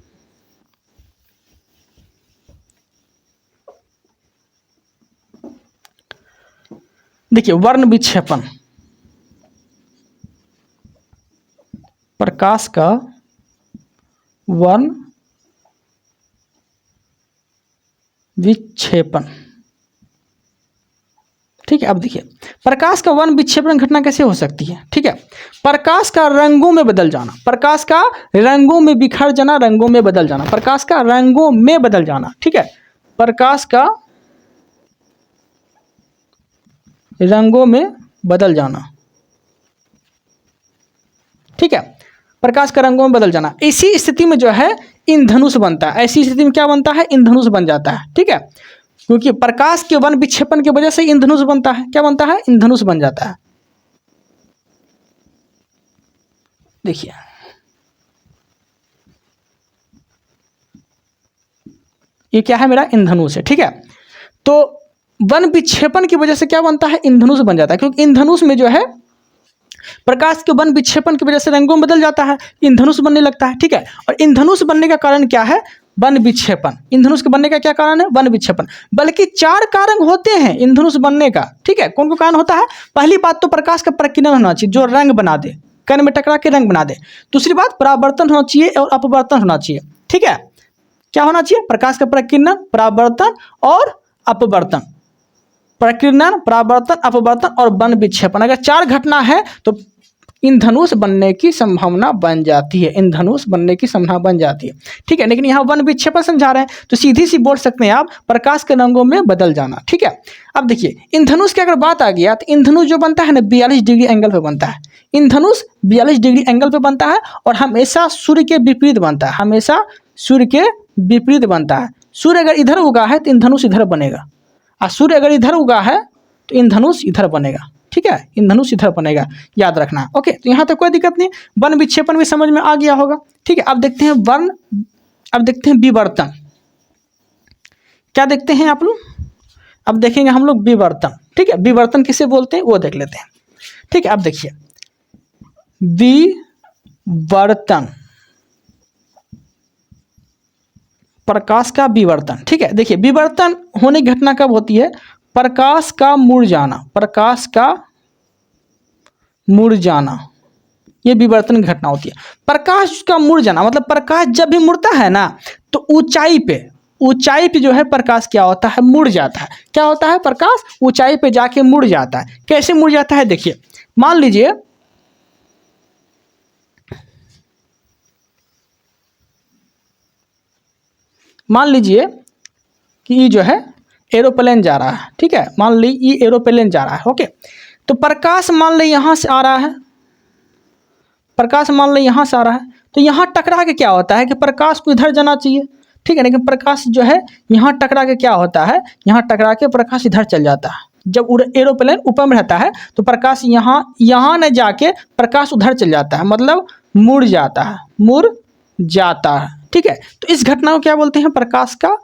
देखिए वर्ण विक्षेपण, प्रकाश का वर्ण विक्षेपण, ठीक है। अब देखिए प्रकाश का वर्ण विक्षेपण घटना कैसे हो सकती है, ठीक है। प्रकाश का रंगों में बदल जाना, प्रकाश का रंगों में बिखर जाना, रंगों में बदल जाना, प्रकाश का रंगों में बदल जाना, ठीक है। प्रकाश का रंगों में बदल जाना, ठीक है। प्रकाश का रंगों में बदल जाना, इसी स्थिति में जो है इंद्रधनुष बनता है। ऐसी स्थिति में क्या बनता है? इंद्रधनुष बन जाता है, ठीक है। क्योंकि प्रकाश के वन विक्षेपण की वजह से इंद्रधनुष बनता है। क्या बनता है? इंद्रधनुष बन जाता है। देखिए ये क्या है? मेरा इंद्रधनुष है, ठीक है। तो वन विक्षेपण की वजह से क्या बनता है? इंद्रधनुष बन जाता है। क्योंकि इंद्रधनुष में जो है प्रकाश के वन विक्षेपण की वजह से रंगों में बदल जाता है, इंद्रधनुष बनने लगता है, ठीक है। और इंद्रधनुष बनने का कारण क्या है? वन विक्षेपण। इंद्रधनुष के बनने का क्या कारण है? वन विक्षेपण। बल्कि 4 कारण होते हैं इंद्रधनुष बनने का, ठीक है। कौन कौन कारण होता है? पहली बात तो प्रकाश का प्रकीर्णन होना चाहिए, जो रंग बना दे, कण में टकरा के रंग बना दे। दूसरी बात परावर्तन होना चाहिए और अपवर्तन होना चाहिए, ठीक है। क्या होना चाहिए? प्रकाश का प्रकीर्णन, परावर्तन और अपवर्तन। प्रकीर्णन, परावर्तन, अपवर्तन और वन विक्षेपण। अगर 4 घटना है तो इंद्रधनुष बनने की संभावना बन जाती है, इंद्रधनुष बनने की संभावना बन जाती है, ठीक है। लेकिन यहाँ वन विक्षेपण समझा रहे हैं तो सीधी सी बोल सकते हैं आप प्रकाश के रंगों में बदल जाना, ठीक है। अब देखिए इंद्रधनुष की अगर बात आ गया तो इंद्रधनुष जो बनता है ना 42 डिग्री एंगल पे बनता है। इंद्रधनुष 42 डिग्री एंगल पे बनता है और हमेशा सूर्य के विपरीत बनता है, हमेशा सूर्य के विपरीत बनता है। सूर्य अगर इधर उगा है तो इंद्रधनुष इधर बनेगा, और सूर्य अगर इधर उगा है तो इंद्रधनुष इधर बनेगा, ठीक है। इंद्रधनुष इधर बनेगा, याद रखना, ओके। तो यहाँ तक कोई दिक्कत नहीं, वन विक्षेपण भी समझ में आ गया होगा, ठीक है। अब देखते हैं वर्ण, अब देखते हैं विवर्तन। क्या देखते हैं आप लोग? अब देखेंगे हम लोग विवर्तन, ठीक है। विवर्तन किसे बोलते हैं वो देख लेते हैं, ठीक है। अब देखिए विवर्तन, प्रकाश का विवर्तन, ठीक है। देखिए विवर्तन होने की घटना कब होती है? प्रकाश का मुड़ जाना, प्रकाश का मुड़ जाना, ये विवर्तन की घटना होती है। प्रकाश का मुड़ जाना मतलब प्रकाश जब भी मुड़ता है ना तो ऊंचाई पे जो है प्रकाश क्या होता है? मुड़ जाता है। क्या होता है? प्रकाश ऊंचाई पे जाके मुड़ जाता है। कैसे मुड़ जाता है? देखिए मान लीजिए कि ये जो है एरोप्लेन जा रहा है, ठीक है। मान ली ये एरोप्लेन जा रहा है, ओके। तो प्रकाश मान ली यहाँ से आ रहा है, प्रकाश मान ली यहाँ से आ रहा है, तो यहाँ टकरा के क्या होता है कि प्रकाश को इधर जाना चाहिए, ठीक है। लेकिन प्रकाश जो है यहाँ टकरा के क्या होता है? यहाँ टकरा के प्रकाश इधर चल जाता है। जब एरोप्लेन ऊपर में रहता है तो प्रकाश यहाँ न जाके प्रकाश उधर चल जाता है, मतलब मुड़ जाता है, ठीक है। तो इस घटना को क्या बोलते हैं? प्रकाश का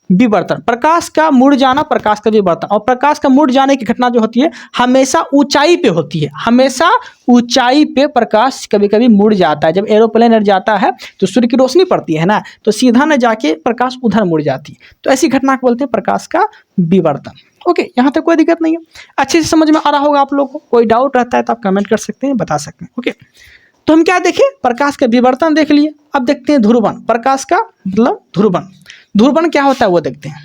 विवर्तन। प्रकाश का मुड़ जाना, प्रकाश का विवर्तन। और प्रकाश का मुड़ जाने की घटना जो होती है हमेशा ऊंचाई पे होती है, हमेशा ऊंचाई पे प्रकाश कभी कभी मुड़ जाता है। जब एरोप्लेन जाता है तो सूर्य की रोशनी पड़ती है ना, तो सीधा न जाके प्रकाश उधर मुड़ जाती है। तो ऐसी घटना को बोलते हैं प्रकाश का विवर्तन, ओके। यहाँ तक कोई दिक्कत नहीं है, अच्छे से समझ में आ रहा होगा आप लोगों को। कोई डाउट रहता है तो आप कमेंट कर सकते हैं, बता सकते हैं, ओके। तो हम क्या देखें? प्रकाश का विवर्तन देख लिए। अब देखते हैं ध्रुवन। प्रकाश का मतलब ध्रुवन, ध्रुवन क्या होता है वो देखते हैं।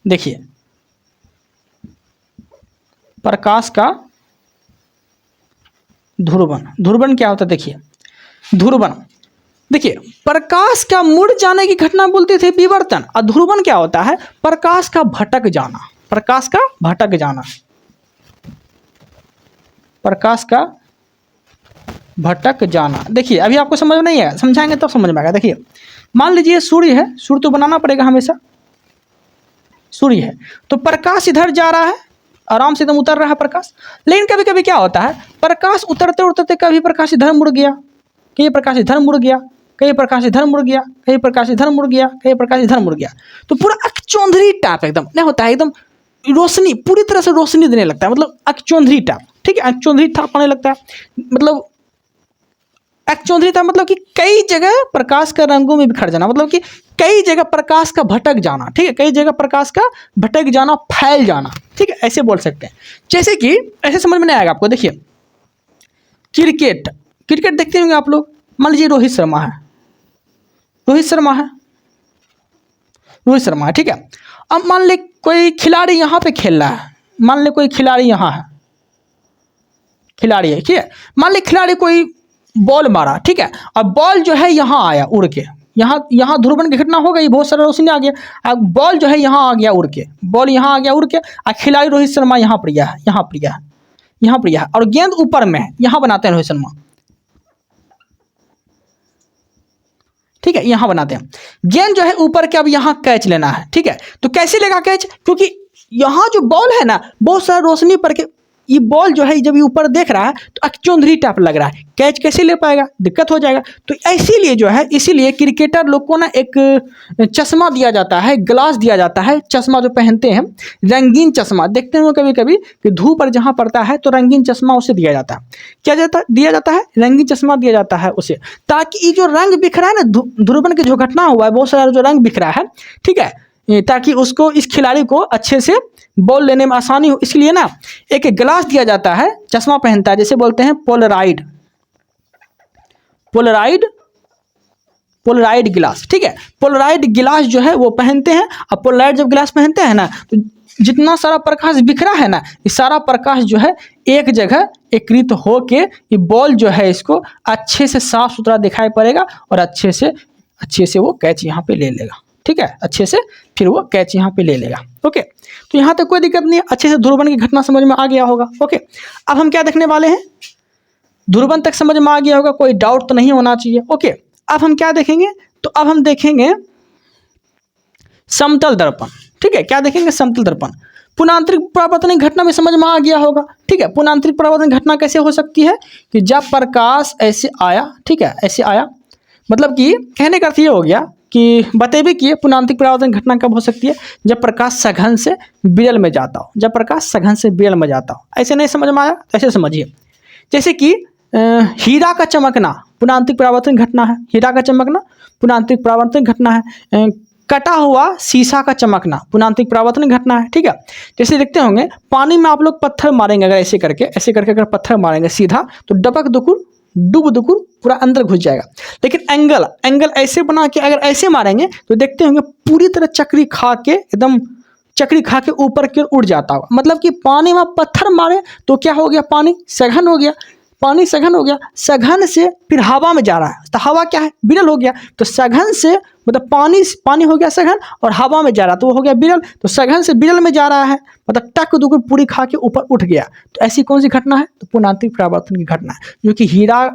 देखिए प्रकाश का ध्रुवन, ध्रुवन क्या होता है? देखिए ध्रुवन, देखिए प्रकाश का मुड़ जाने की घटना बोलते थे विवर्तन, और ध्रुवन क्या होता है? प्रकाश का भटक जाना, प्रकाश का भटक जाना, प्रकाश का भटक जाना। देखिए अभी आपको समझ में नहीं आएगा, समझाएंगे तब समझ में आएगा। देखिए मान लीजिए सूर्य है, सूर्य तो बनाना पड़ेगा हमेशा, सूर्य है तो प्रकाश इधर जा रहा है, आराम से एकदम उतर रहा है प्रकाश। लेकिन कभी कभी क्या होता है? प्रकाश उतरते उतरते कभी प्रकाश इधर मुड़ गया, कि ये प्रकाश इधर मुड़ गया, कहीं प्रकाश इधर मुड़ गया, कहीं प्रकाश इधर मुड़ गया, कहीं प्रकाश इधर मुड़ गया, तो पूरा अकचौंधरी टाइप एकदम नहीं होता है, एकदम रोशनी पूरी तरह से रोशनी देने लगता है, मतलब अकचौंधरी टाइप। ठीक है, अकचौंधरी टाइप आने लगता है, मतलब अकचौंधरी टाइप मतलब कि कई जगह प्रकाश का रंगों में बिखर जाना, मतलब कि कई जगह प्रकाश का भटक जाना। ठीक है, कई जगह प्रकाश का भटक जाना, फैल जाना। ठीक है, ऐसे बोल सकते हैं। जैसे कि ऐसे समझ में नहीं आएगा आपको, देखिए क्रिकेट, क्रिकेट देखते होंगे आप लोग। मान लीजिए रोहित शर्मा है, रोहित शर्मा है, रोहित शर्मा है। ठीक है, अब मान ले कोई खिलाड़ी यहाँ पे खेल रहा है, मान ले कोई खिलाड़ी यहाँ है, खिलाड़ी है। ठीक है, मान ले खिलाड़ी कोई बॉल मारा। ठीक है, अब बॉल जो है यहाँ आया उड़ के, यहाँ ध्रुवन की घटना हो गई, बहुत सारा रोशनी आ गया। अब बॉल जो है यहाँ आ गया उड़ के, बॉल यहाँ आ गया उड़ के, और खिलाड़ी रोहित शर्मा यहाँ पर गया है, यहाँ पर गया है, यहाँ पर गया है, और गेंद ऊपर में है, यहाँ बनाते हैं रोहित शर्मा। ठीक है, यहाँ बनाते हैं गेंद जो है ऊपर के, अब यहाँ कैच लेना है। ठीक है, तो कैसे लेगा कैच, क्योंकि यहाँ जो बॉल है ना, बहुत सारा रोशनी पर के, ये बॉल जो है जब ये ऊपर देख रहा है तो अकचौंधरी टाइप लग रहा है, कैच कैसे ले पाएगा, दिक्कत हो जाएगा। तो इसीलिए जो है, इसीलिए क्रिकेटर लोग को ना एक चश्मा दिया जाता है, ग्लास दिया जाता है, चश्मा जो पहनते हैं, रंगीन चश्मा। देखते हैं कभी कभी कि धूप पर जहाँ पड़ता है तो रंगीन चश्मा उसे दिया जाता है। क्या दिया जाता है, रंगीन चश्मा दिया जाता है उसे, ताकि ये जो रंग बिखरा है ना, ध्रुवन की जो घटना हुआ है, बहुत सारा जो रंग बिखरा है, ठीक है, ताकि उसको, इस खिलाड़ी को अच्छे से बॉल लेने में आसानी हो, इसलिए ना एक ग्लास दिया जाता है, चश्मा पहनता है, जैसे बोलते हैं पोलराइड, पोलराइड, पोलराइड गिलास। ठीक है, पोलराइड गिलास जो है वो पहनते हैं। अब पोलराइड जब गिलास पहनते हैं ना, तो जितना सारा प्रकाश बिखरा है ना, ये सारा प्रकाश जो है एक जगह एकत्रित होके ये बॉल जो है इसको अच्छे से साफ सुथरा दिखाई पड़ेगा, और अच्छे से वो कैच यहाँ पे ले लेगा। ठीक है, अच्छे से फिर वो कैच यहाँ पे ले लेगा। ओके, तो यहाँ तक कोई दिक्कत नहीं है, अच्छे से ध्रुवन की घटना समझ में आ गया होगा। ओके, अब हम क्या देखने वाले हैं, ध्रुवन तक समझ में आ गया होगा, कोई डाउट तो नहीं होना चाहिए। ओके, अब हम क्या देखेंगे, तो अब हम देखेंगे समतल दर्पण। ठीक है, क्या देखेंगे, समतल दर्पण। पुनांतरिक परावर्तनिक घटना में समझ में आ गया होगा। ठीक है, पुनांतरिक परावर्तनिक घटना कैसे हो सकती है कि जब प्रकाश ऐसे आया, ठीक है, ऐसे आया, मतलब कि कहने का अर्थ ये हो गया कि बतेबे किए पुनांतरिक परावर्तनिक घटना कब हो सकती है, जब प्रकाश सघन से विरल में जाता हो, जब प्रकाश सघन से विरल में जाता हो। ऐसे नहीं समझ में आया, ऐसे समझिए। जैसे कि हीरा का चमकना पुनांतरिक परावर्तनिक घटना है, हीरा का चमकना पुनांतरिक परावर्तनिक घटना है। कटा हुआ शीशा का चमकना पुनांतरिक परावर्तनिक घटना है। ठीक है, जैसे देखते होंगे पानी में आप लोग पत्थर मारेंगे, अगर ऐसे करके अगर पत्थर मारेंगे सीधा, तो डबक दुकुर डूब दुकुर पूरा अंदर घुस जाएगा। लेकिन एंगल ऐसे बना के अगर ऐसे मारेंगे तो देखते होंगे पूरी तरह चक्री खा के, एकदम चक्री खा के ऊपर की ओर उड़ जाता होगा। मतलब कि पानी में पत्थर मारे तो क्या हो गया, पानी सघन हो गया, पानी सघन हो गया, सघन से फिर हवा में जा रहा है, तो हवा क्या है, विरल हो गया। तो सघन से मतलब पानी हो गया सघन, और हवा में जा रहा तो वो हो गया विरल। तो सघन से विरल में जा रहा है, मतलब टक दुक पूरी खा के ऊपर उठ गया। तो ऐसी कौन सी घटना है, तो पुनांतरिक परावर्तन की घटना है, जो कि हीरा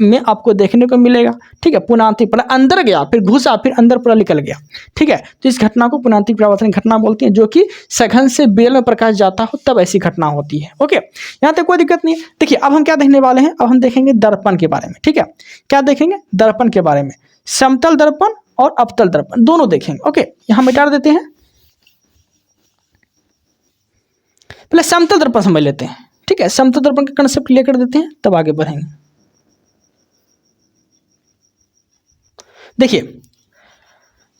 में आपको देखने को मिलेगा। ठीक है, पुनांतरिक पहले अंदर गया, फिर घुसा, फिर अंदर पूरा निकल गया। ठीक है, तो इस घटना को पुनांतरिक परावर्तनिक घटना बोलते हैं, जो कि सघन से विरल में प्रकाश जाता हो तब ऐसी घटना होती है। ओके, यहाँ तक कोई दिक्कत नहीं है। देखिए, अब हम क्या देखने वाले हैं, अब हम देखेंगे दर्पण के बारे में। ठीक है, क्या देखेंगे, दर्पण के बारे में, समतल दर्पण और अवतल दर्पण दोनों देखेंगे। ओके, यहाँ मिटा देते हैं, पहले समतल दर्पण समझ लेते हैं। ठीक है, समतल दर्पण का कंसेप्ट क्लियर कर देते हैं, तब आगे बढ़ेंगे। देखिए,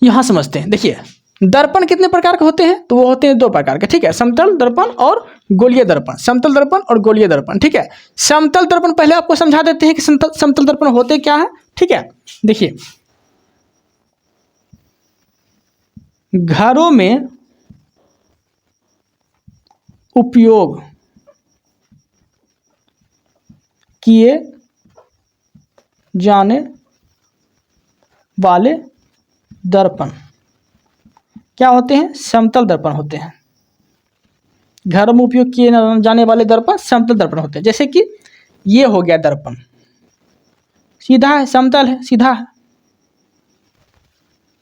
यहां समझते हैं। देखिए, दर्पण कितने प्रकार के होते हैं, तो वो होते हैं दो प्रकार के। ठीक है, समतल दर्पण और गोलीय दर्पण, समतल दर्पण और गोलीय दर्पण। ठीक है, समतल दर्पण पहले आपको समझा देते हैं कि समतल दर्पण होते क्या है। ठीक है, देखिए, घरों में उपयोग किए जाने वाले दर्पण क्या होते हैं, समतल दर्पण होते हैं। घरों में उपयोग किए जाने वाले दर्पण समतल दर्पण होते हैं। जैसे कि ये हो गया दर्पण, सीधा है, समतल है, सीधा है।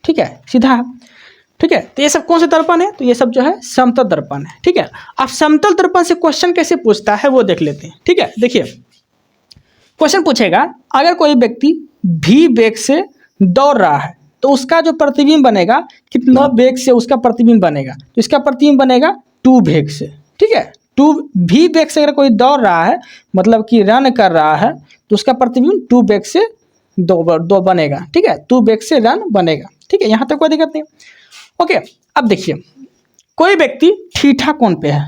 ठीक है, सीधा है। ठीक है, तो ये सब कौन से दर्पण है, तो ये सब जो है समतल दर्पण है। ठीक है, अब समतल दर्पण से क्वेश्चन कैसे पूछता है वो देख लेते हैं। ठीक है, देखिए, क्वेश्चन पूछेगा, अगर कोई व्यक्ति v वेग से दौड़ रहा है तो उसका जो प्रतिबिंब बनेगा कितना वेग से उसका प्रतिबिंब बनेगा, तो इसका प्रतिबिंब बनेगा 2 वेग से। ठीक है, 2 v वेग से अगर कोई दौड़ रहा है मतलब कि रन कर रहा है तो उसका प्रतिबिंब 2 वेग से दो बनेगा। ठीक है, 2 वेग से रन बनेगा। ठीक है, यहाँ तक कोई दिक्कत नहीं। ओके, अब देखिए कोई व्यक्ति थीटा कोण पे है,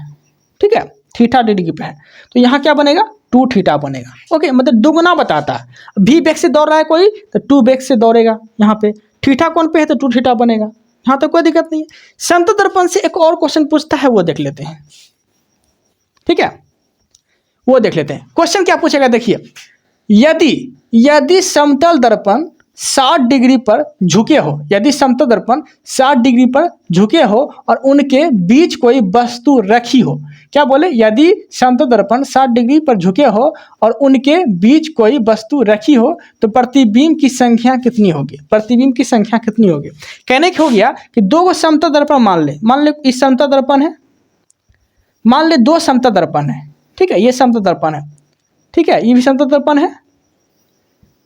ठीक है, थीटा डिग्री पे है तो यहाँ क्या बनेगा 2 थीटा बनेगा। ओके, मतलब दुगुना बताता है। v वेग से दौड़ रहा है कोई तो 2 वेग से दौड़ेगा, यहाँ पे थीटा कोण पे है तो 2 थीटा बनेगा। यहाँ तक कोई दिक्कत नहीं है। समतल दर्पण से एक और क्वेश्चन पूछता है, वो देख लेते हैं। ठीक है, वो देख लेते हैं। क्वेश्चन क्या पूछेगा देखिए, यदि समतल दर्पण 60 डिग्री पर झुके हो, यदि समतल दर्पण 60 डिग्री पर झुके हो और उनके बीच कोई वस्तु रखी हो, क्या बोले, यदि समतल दर्पण 60 डिग्री पर झुके हो और उनके बीच कोई वस्तु रखी हो तो प्रतिबिंब की संख्या कितनी होगी, प्रतिबिंब की संख्या कितनी होगी। कहने को हो गया कि 2 समतल दर्पण मान ले इस समतल दर्पण है, मान ले 2 समतल दर्पण है। ठीक है, ये समतल दर्पण है, ठीक है, ये भी समतल दर्पण है,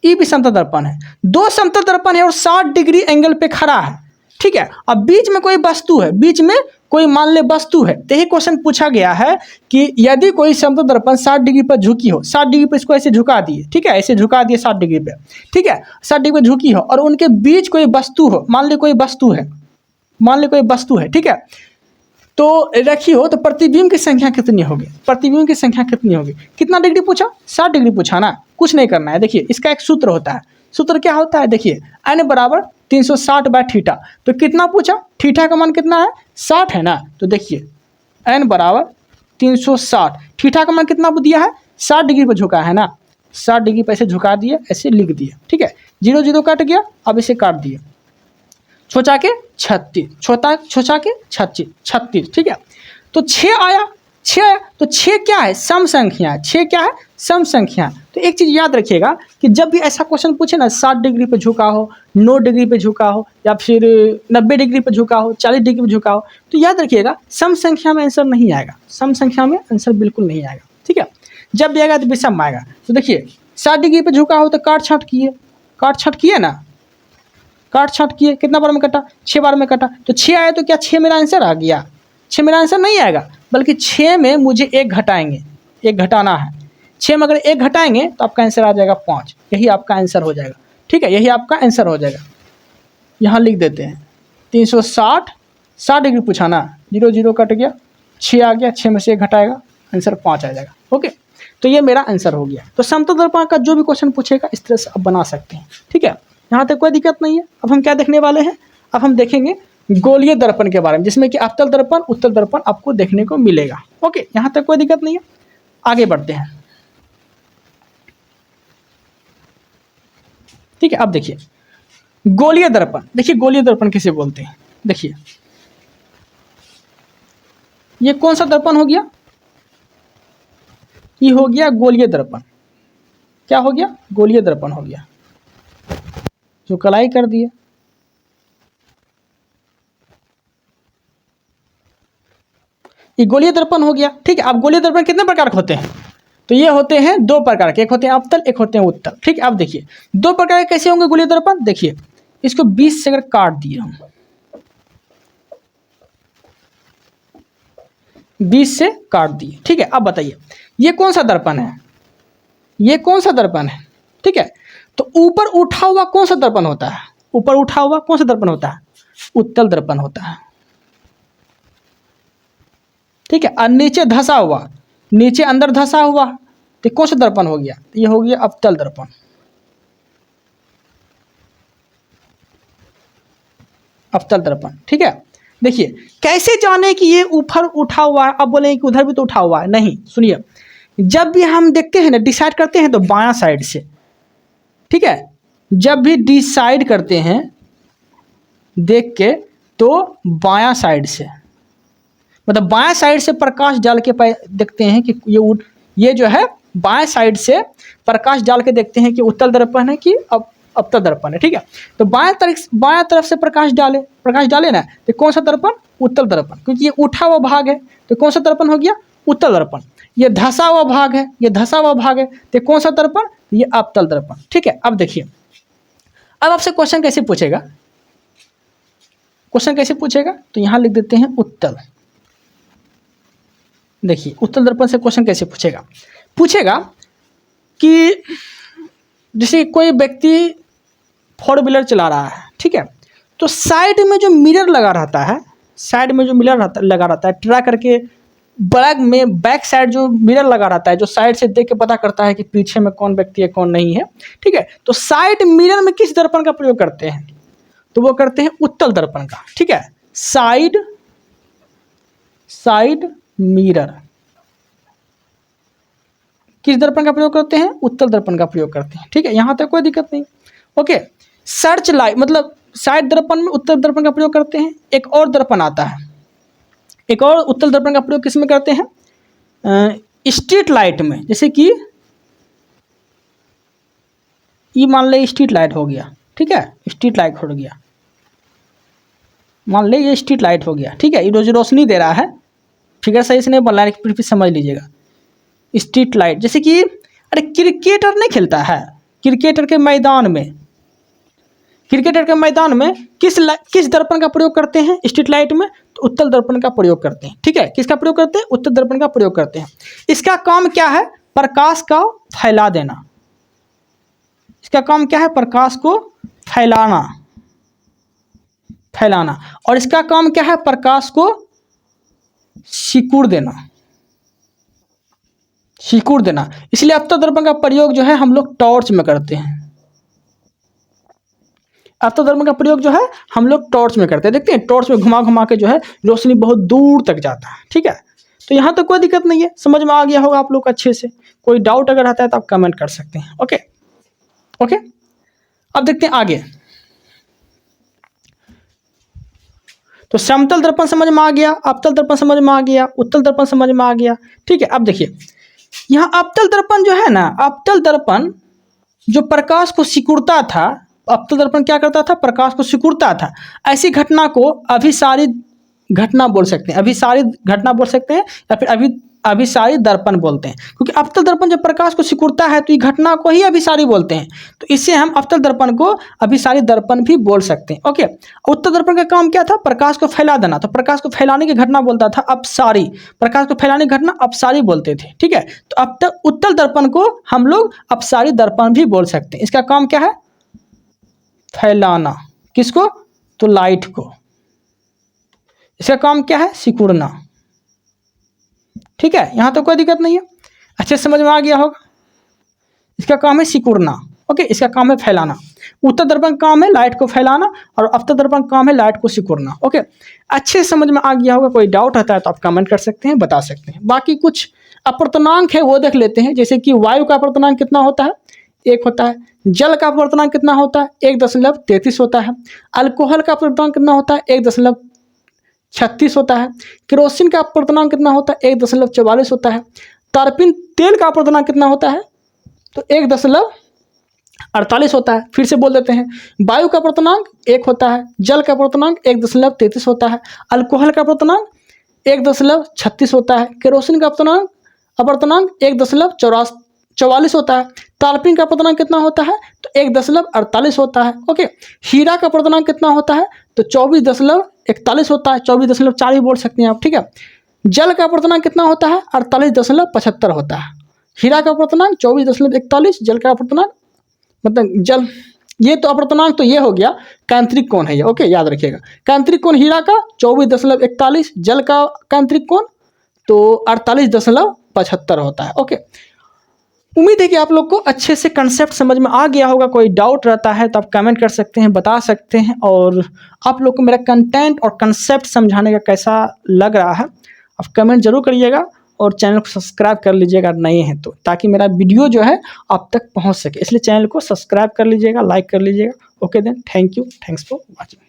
ये भी समतल दर्पण है। 2 समतल दर्पण है और 60 डिग्री एंगल पे खड़ा है। ठीक है, अब बीच में कोई वस्तु है, बीच में कोई मान ले वस्तु है, तो यही क्वेश्चन पूछा गया है कि यदि कोई समतल दर्पण 60 डिग्री पर झुकी हो, 60 डिग्री पर इसको ऐसे झुका दिए, ठीक है, ऐसे झुका दिए 60 डिग्री पे, ठीक है, 60 डिग्री पर झुकी हो और उनके बीच कोई वस्तु हो, मान ले कोई वस्तु है, मान ले कोई वस्तु है, ठीक है, तो रखी हो तो प्रतिबिंब की संख्या कितनी होगी, प्रतिबिंब की संख्या कितनी होगी। कितना डिग्री पूछा, 60 डिग्री पूछा ना, कुछ नहीं करना है। देखिए इसका एक सूत्र होता है, सूत्र क्या होता है देखिए, n बराबर 360 बाय थीटा। तो कितना पूछा, थीटा का मान कितना है 60 है ना, तो देखिए n बराबर 360, थीटा का मान कितना दिया है 60 डिग्री पर झुका है ना, 60 डिग्री पर ऐसे झुका दिए, ऐसे लिख दिए। ठीक है, 0 0 कट गया, अब इसे काट दिए, छोचा के 36, छोचा के 36। ठीक है, तो 6 आया, 6 आया तो 6 क्या है, सम संख्या है, 6 क्या है, सम संख्या। तो एक चीज़ याद रखिएगा कि जब भी ऐसा क्वेश्चन पूछे ना, 60 डिग्री पे झुका हो, 9 डिग्री पे झुका हो या फिर 90 डिग्री पे झुका हो, 40 डिग्री पे झुका हो, तो याद रखिएगा सम संख्या में आंसर नहीं आएगा, सम संख्या में आंसर बिल्कुल नहीं आएगा। ठीक है, जब भी आएगा तो विषम आएगा। तो देखिए 60 डिग्री पे झुका हो तो काट छाँट किए ना, काट छाँट किए, कितना बार में कटा, 6 बार में कटा, तो 6 आया तो क्या 6 मेरा आंसर आ गया, 6 मेरा आंसर नहीं आएगा, बल्कि 6 में मुझे 1 घटाएंगे, 1 घटाना है। 6 में अगर 1 घटाएंगे तो आपका आंसर आ जाएगा 5, यही आपका आंसर हो जाएगा। ठीक है, यही आपका आंसर हो जाएगा। यहाँ लिख देते हैं 360, 60 डिग्री पूछा ना, 0 0 कट गया, 6 आ गया, 6 में से 1 घटाएगा, आंसर 5 आ जाएगा। ओके, तो ये मेरा आंसर हो गया। तो समतल दर्पण का जो भी क्वेश्चन पूछेगा इस तरह से आप बना सकते हैं। ठीक है, यहाँ तक कोई दिक्कत नहीं है। अब हम क्या देखने वाले हैं, अब हम देखेंगे गोलीय दर्पण के बारे में, जिसमें कि अवतल दर्पण, उत्तल दर्पण आपको देखने को मिलेगा। ओके, यहाँ तक कोई दिक्कत नहीं है, आगे बढ़ते हैं। ठीक है, अब देखिए गोलीय दर्पण, देखिए गोलीय दर्पण किसे बोलते हैं। देखिए ये कौन सा दर्पण हो गया, ये हो गया गोलीय दर्पण। क्या हो गया, गोलीय दर्पण हो गया, जो कलाई कर दिए। ये गोलीय दर्पण हो गया। ठीक है, अब गोलीय दर्पण कितने प्रकार के होते हैं, तो ये होते हैं 2 प्रकार के, एक होते हैं अवतल, एक होते हैं उत्तल। ठीक है, अब देखिए 2 प्रकार के कैसे होंगे गोलीय दर्पण। देखिए इसको 20 से अगर काट दिए हम, 20 से काट दिए। ठीक है, अब बताइए ये कौन सा दर्पण है, ये कौन सा दर्पण है। ठीक है, तो ऊपर उठा हुआ कौन सा दर्पण होता है, ऊपर उठा हुआ कौन सा दर्पण होता है, उत्तल दर्पण होता है। ठीक है, और नीचे धंसा हुआ, नीचे अंदर धंसा हुआ, तो कौन सा दर्पण हो गया, ये हो गया अवतल दर्पण। अवतल दर्पण। ठीक है, देखिए कैसे जाने कि ये ऊपर उठा हुआ है, अब बोलेंगे कि उधर भी तो उठा हुआ है, नहीं, सुनिए, जब भी हम देखते हैं ना, डिसाइड करते हैं तो बायां साइड से। ठीक है, जब भी डिसाइड करते हैं देख के तो बायां साइड से, मतलब बायां साइड से प्रकाश डाल के देखते हैं कि ये जो है बाएं साइड से प्रकाश डाल के देखते हैं कि उत्तल दर्पण है कि अवतल दर्पण है। ठीक है, तो बाएं तरफ से प्रकाश डाले ना, तो कौन सा दर्पण, उत्तल दर्पण, क्योंकि ये उठा हुआ भाग है तो कौन सा दर्पण हो गया, उत्तल दर्पण। ये धंसा हुआ भाग है, ये धंसा हुआ भाग है, तो कौन सा दर्पण, ये अवतल दर्पण। ठीक है, अब देखिए अब आपसे क्वेश्चन कैसे पूछेगा, क्वेश्चन कैसे पूछेगा, तो यहाँ लिख देते हैं उत्तल। देखिए उत्तल दर्पण से क्वेश्चन कैसे पूछेगा, पूछेगा कि जैसे कोई व्यक्ति 4 व्हीलर चला रहा है, ठीक है, तो साइड में जो मिरर लगा रहता है, साइड में जो मिरर लगा रहता है, ट्रैक करके बैक में बैक साइड जो मिरर लगा रहता है, जो साइड से देख के पता करता है कि पीछे में कौन व्यक्ति है कौन नहीं है, ठीक है, तो साइड मिरर में किस दर्पण का प्रयोग करते हैं, तो वो करते हैं उत्तल दर्पण का, ठीक है, साइड मिरर किस दर्पण का प्रयोग करते हैं, उत्तल दर्पण का प्रयोग करते हैं, ठीक है, यहाँ तक कोई दिक्कत नहीं। ओके, सर्च लाइट मतलब साइड दर्पण में उत्तल दर्पण का प्रयोग करते हैं। एक और दर्पण आता है, एक और उत्तल दर्पण का प्रयोग किस में करते हैं, स्ट्रीट लाइट में, जैसे कि ये मान ले स्ट्रीट लाइट हो गया, ठीक है, स्ट्रीट लाइट हो गया, मान ले ये स्ट्रीट लाइट हो गया, ठीक है, ये रोशनी दे रहा है, फिगर सही से नहीं बन रहा है, फिर समझ लीजिएगा। स्ट्रीट लाइट जैसे कि अरे क्रिकेटर नहीं खेलता है, क्रिकेटर के मैदान में, क्रिकेटर के मैदान में किस दर्पण का प्रयोग करते हैं स्ट्रीट लाइट में, तो उत्तल दर्पण का प्रयोग करते हैं, ठीक है, किसका प्रयोग करते हैं, उत्तल दर्पण का प्रयोग करते हैं। इसका काम क्या है, प्रकाश का फैला देना, इसका काम क्या है, प्रकाश को फैलाना, और इसका काम क्या है, प्रकाश को सिकुड़ देना, इसलिए उत्तल दर्पण का प्रयोग जो है हम लोग टॉर्च में करते हैं, उत्तल दर्पण का प्रयोग जो है हम लोग टॉर्च में करते हैं। देखते हैं टॉर्च में घुमा घुमा के जो है रोशनी बहुत दूर तक जाता है, ठीक है, तो यहाँ तक कोई दिक्कत नहीं है, समझ में आ गया होगा आप लोग अच्छे से। कोई डाउट अगर आता है तो आप कमेंट कर सकते हैं। ओके ओके, अब देखते हैं आगे। तो समतल दर्पण समझ में आ गया, अवतल दर्पण समझ में आ गया, उत्तल दर्पण समझ में आ गया, ठीक है। अब देखिए यहाँ अवतल दर्पण जो है ना, अवतल दर्पण जो प्रकाश को सिकुड़ता था, अवतल दर्पण क्या करता था, प्रकाश को सिकुड़ता था। ऐसी घटना को अभिसारी घटना बोल सकते हैं, अभिसारी घटना बोल सकते हैं, या फिर अभिसारी दर्पण बोलते हैं, क्योंकि अवतल दर्पण जब प्रकाश को सिकुड़ता है तो ये घटना को ही अभिसारी बोलते हैं, तो इससे हम अवतल दर्पण को अभिसारी दर्पण भी बोल सकते हैं। ओके, उत्तल दर्पण का काम क्या था, प्रकाश को फैला देना, तो प्रकाश को फैलाने की घटना बोलता था अपसारी, प्रकाश को फैलाने की घटना अपसारी बोलते थे, ठीक है। तो अब तक उत्तल दर्पण को हम लोग अपसारी दर्पण भी बोल सकते हैं। इसका काम क्या है, फैलाना, किसको, तो लाइट को। इसका काम क्या है, सिकुड़ना, ठीक है, यहां तो कोई दिक्कत नहीं है, अच्छे समझ में आ गया होगा। इसका काम है सिकुड़ना, ओके, इसका काम है फैलाना। उत्तल दर्पण का काम है लाइट को फैलाना, और अवतल दर्पण का काम है लाइट को सिकुड़ना। ओके, अच्छे समझ में आ गया होगा। कोई डाउट आता है तो आप कमेंट कर सकते हैं, बता सकते हैं। बाकी कुछ अपवर्तनांक है वो देख लेते हैं, जैसे कि वायु का अपवर्तनांक कितना होता है, 1 होता है। जल का अपवर्तनांक कितना होता है, 1.33 होता है। अल्कोहल का अपवर्तनांक कितना होता है, 1.36 होता है। केरोसिन का अपवर्तनांक कितना होता है, 1.44 होता है। तारपीन तेल का अपवर्तनांक कितना होता है, तो 1.48 होता है। फिर से बोल देते हैं, वायु का अपवर्तनांक 1 होता है, जल का अपवर्तनांक 1.33 होता है, अल्कोहल का अपवर्तनांक 1.36 होता है, केरोसिन का अपवर्तनांक 1.44 होता है। तारपीन का अपवर्तनांक कितना होता है, तो 1.48 होता है। ओके, हीरा का अपवर्तनांक कितना होता है, तो 24.41 होता है, 24.4 भी बोल सकते हैं आप, ठीक है। जल का अपवर्तनांक कितना होता है, 48.75 होता है। हीरा का अपवर्तनांक 24.41, जल का अपवर्तनांक मतलब जल, ये तो अपवर्तनांक तो ये हो गया, कांतरिक कोण है ये, ओके, याद रखिएगा। कांतरिक कोण हीरा का 24.41, जल का कांतरिक कोण तो 48.75 होता है। ओके, उम्मीद है कि आप लोग को अच्छे से कंसेप्ट समझ में आ गया होगा। कोई डाउट रहता है तो आप कमेंट कर सकते हैं, बता सकते हैं। और आप लोग को मेरा कंटेंट और कंसेप्ट समझाने का कैसा लग रहा है आप कमेंट जरूर करिएगा, और चैनल को सब्सक्राइब कर लीजिएगा नए हैं तो, ताकि मेरा वीडियो जो है आप तक पहुंच सके। इसलिए चैनल को सब्सक्राइब कर लीजिएगा, लाइक कर लीजिएगा। Okay then, thank you, thanks for watching.